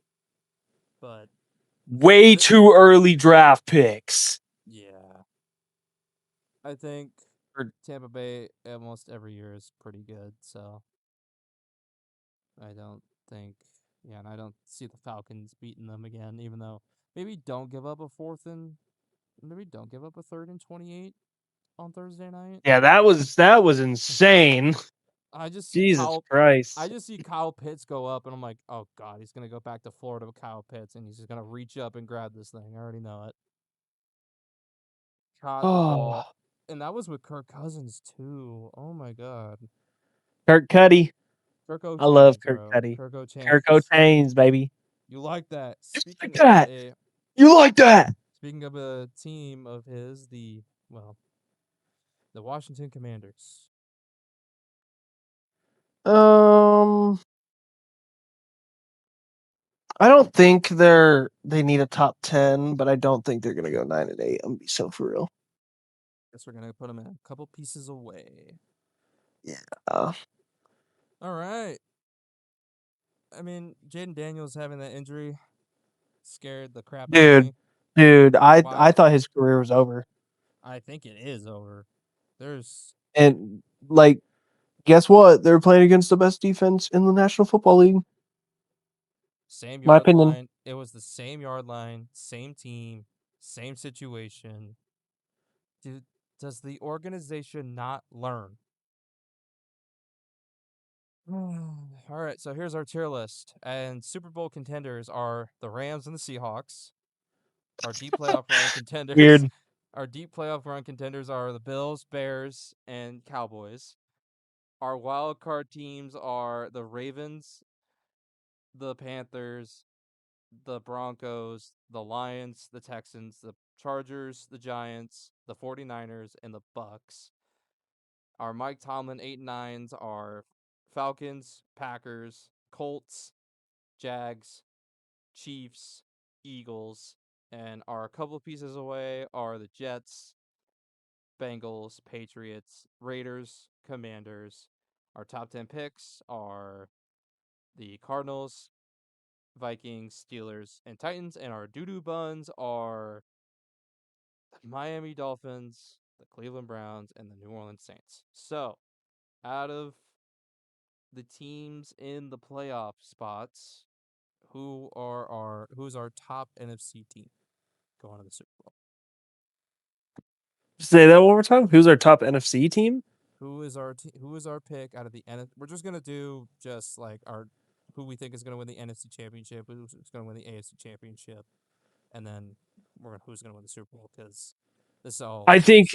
but Way th- too early draft picks. yeah, I think Or- Tampa Bay almost every year is pretty good. So I don't think, yeah, and I don't see the Falcons beating them again. Even though maybe don't give up a maybe don't give up a 3rd and 28 on Thursday night. Yeah, that was insane. I just see Jesus Kyle. I Christ. just see Kyle Pitts go up, and I'm like, oh god, he's gonna go back to Florida with Kyle Pitts, and he's just gonna reach up and grab this thing. I already know it. Caught the ball, Oh, and that was with Kirk Cousins too. Oh my god, Kirk Cuddy. Kirk I love O'Chains, Kirk bro. Cuddy. Kirk Kirk O'Chains. O'Chains, baby. You like that? Just like that. A You like that? speaking of a team of his, the Washington Commanders. Um, I don't think they need a top 10, but I don't think they're gonna go 9-8. I'm gonna be so for real. Guess we're gonna put them in a couple pieces away. Yeah. All right. I mean, Jaden Daniels having that injury scared the crap out of Dude, me. dude, I Wow. thought his career was over. I think it is over. There's And like, guess what? They're playing against the best defense in the National Football League. same My yard opinion. line. It was the same yard line, same team, Same situation. Does the organization not learn? All right, so here's our tier list. And Super Bowl contenders are the Rams and the Seahawks. Our deep playoff run contenders. Weird. Our deep playoff run contenders are the Bills, Bears, and Cowboys. Our wild card teams are the Ravens, the Panthers, the Broncos, the Lions, the Texans, the Chargers, the Giants, the 49ers, and the Bucks. Our Mike Tomlin 8 and 9s are Falcons, Packers, Colts, Jags, Chiefs, Eagles, and our couple of pieces away are the Jets, Bengals, Patriots, Raiders, Commanders. Our top 10 picks are the Cardinals, Vikings, Steelers, and Titans, and our doo doo buns are the Miami Dolphins, the Cleveland Browns, and the New Orleans Saints. So, out of the teams in the playoff spots, who's our top NFC team going to the Super Bowl? Say that one more time. Who's our top NFC team? Who is our pick out of the NFC? We're just gonna do just like our who we think is gonna win the NFC Championship, who's gonna win the AFC Championship, and then who's gonna win the Super Bowl because this is all. I think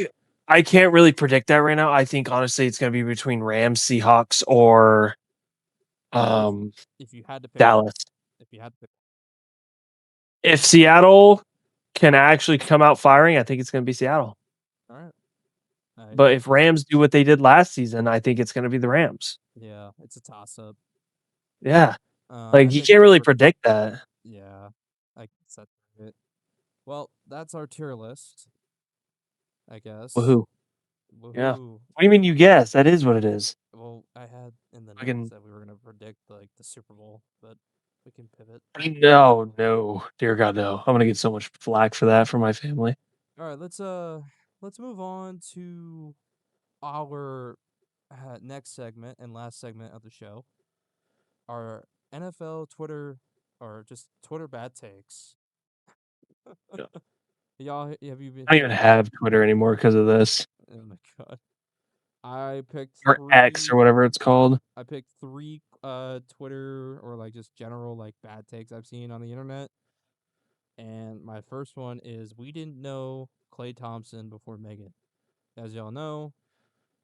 I can't really predict that right now. I think honestly it's going to be between Rams, Seahawks, or if um, if you had to pick one, Dallas. if you had to pick, If Seattle can actually come out firing, I think it's going to be Seattle. all right, But if Rams do what they did last season, I think it's going to be the Rams. yeah, it's a toss up. Yeah. I Like you think can't really predict that. yeah, I guess that's it. Well, that's our tier list, I guess. Woohoo. Yeah. Woohoo! What do you mean you guess? That is what it is. Well, I had in the notes Fucking that we were gonna predict like the Super Bowl, but we can pivot. no, no. Dear God, no. I'm going to get so much flack for that from my family. All right, let's move on to our next segment and last segment of the show. Our NFL Twitter or just Twitter bad takes. Yeah. Y'all, have you been? I don't even have Twitter anymore because of this. Oh my god! I picked Or X or three. whatever it's called. I picked three Twitter or like just general like bad takes I've seen on the internet. And my first one is we didn't know Klay Thompson before Megan. As y'all know,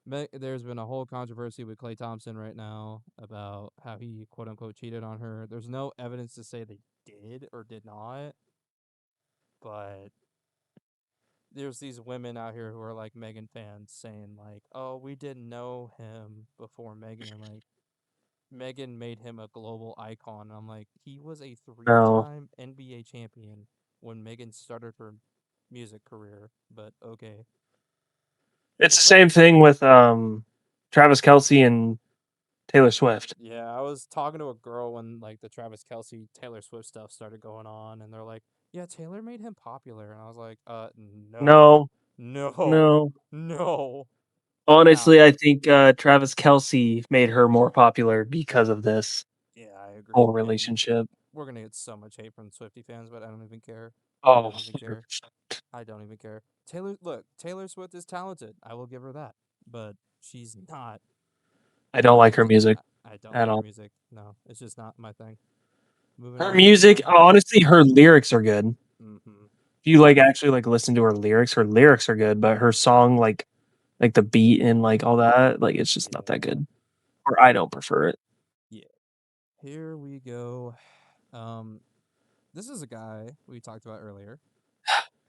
there's been a whole controversy with Klay Thompson right now about how he quote unquote cheated on her. There's no evidence to say they did or did not, but there's these women out here who are like Megan fans saying like, "Oh, we didn't know him before Megan." Like Megan made him a global icon. I'm like, he was a No. three-time NBA champion when Megan started her music career. But okay, It's the same thing with Travis Kelsey and Taylor Swift. yeah, I was talking to a girl when like the Travis Kelsey Taylor Swift stuff started going on, and they're like, "Yeah, Taylor made him popular," and I was like, no, No, no, no. no." Now, Honestly, I think Travis Kelsey made her more popular because of this yeah, I whole agree, and relationship. we're gonna get so much hate from Swifty fans, but I don't even care. I Oh, don't even care. 100%. I don't even care. Taylor Swift is talented. I will give her that. But she's not I don't like her music I don't at like her all. music. No, it's just not my thing. Moving Her on to music, honestly, her lyrics are good. mhm. If you like actually like listen to her lyrics are good, but her song like the beat and like all that, like it's just not that Yeah. good. Or I don't prefer it. Yeah. Here we go. Um this is a guy we talked about earlier.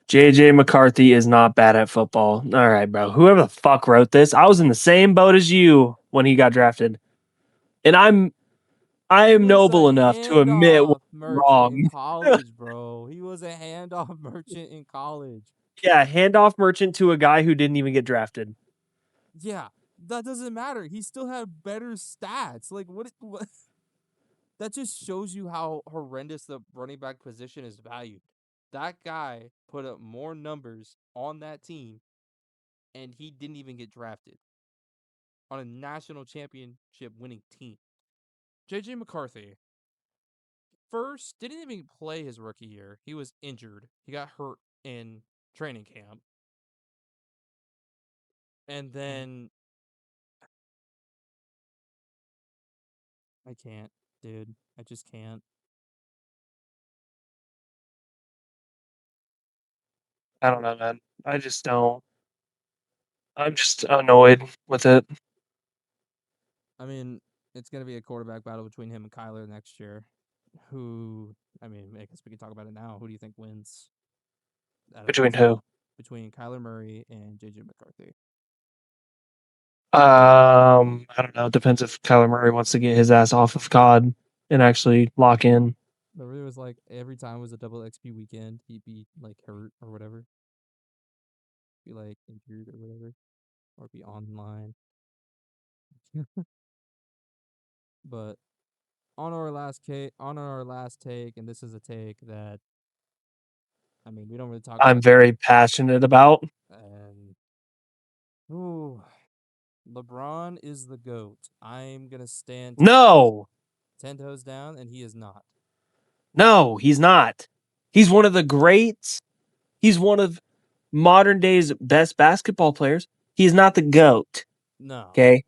JJ McCarthy is not bad at football. All right, bro. Whoever the fuck wrote this, I was in the same boat as you when he got drafted. And I He am was noble a enough to admit when handoff I'm merchant in wrong. college, bro. He was a handoff merchant in college. Yeah, handoff merchant to a guy who didn't even get drafted. Yeah. That doesn't matter. He still had better stats. Like what that just shows you how horrendous the running back position is valued. That guy put up more numbers on that team, and he didn't even get drafted on a national championship winning team. JJ McCarthy first didn't even play his rookie year. He was injured. He got hurt in training camp. And then I can't, dude. I just can't. I don't know, man. I just don't. I'm just annoyed with it. I mean, it's going to be a quarterback battle between him and Kyler next year. Who, I mean, I guess we can talk about it now. Who do you think wins out of Between those two? who? Between Kyler Murray and JJ McCarthy. I don't know. It depends if Kyler Murray wants to get his ass off of COD and actually lock in. Remember, it was like every time it was a double XP weekend, he'd be like hurt or whatever, be like injured or whatever, or be online. But on our last take, and this is a take that I mean we don't really talk I'm about, very passionate about. and ooh, LeBron is the GOAT. I'm gonna stand No, 10 toes down, and he is not. no, he's not. He's one of the greats. He's one of modern day's best basketball players. He's not the GOAT. No, Okay.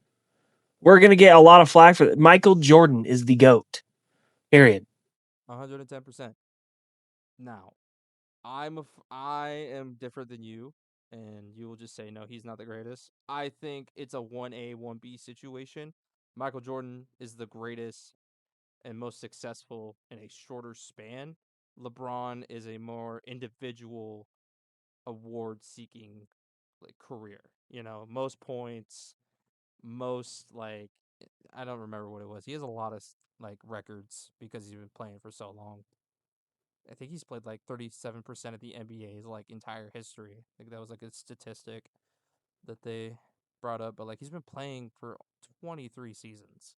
We're going to get a lot of flack for that. Michael Jordan is the GOAT. Period. 110%. Now, I am different than you, and you will just say no, he's not the greatest. I think it's a 1A 1B situation. Michael Jordan is the greatest and most successful in a shorter span. LeBron is a more individual award seeking like career. You know, most points, most like I don't remember what it was. He has a lot of like records because he's been playing for so long. I think he's played like 37% of the NBA's like entire history. I think that was like a statistic that they brought up, but like he's been playing for 23 seasons.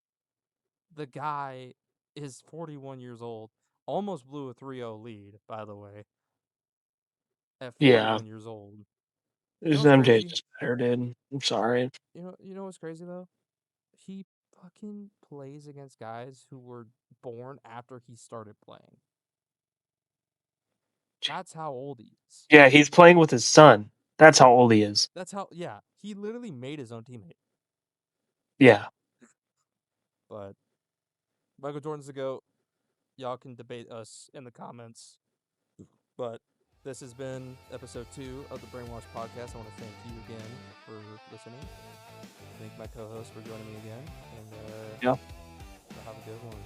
The guy is 41 years old, almost blew a 3-0 lead, by the way, at Yeah. 41 years old. You know This what's MJ's crazy? just better, dude. I'm sorry. You know what's crazy though? He fucking plays against guys who were born after he started playing. That's how old he is. Yeah, he's playing with his son. That's how old he is. That's how yeah, he literally made his own teammate. Yeah. But Michael Jordan's the GOAT. Y'all can debate us in the comments. But this has been episode 2 of the BrainWashed podcast. I want to thank you again for listening. Thank my co-host for joining me again. And Yeah. have a good one.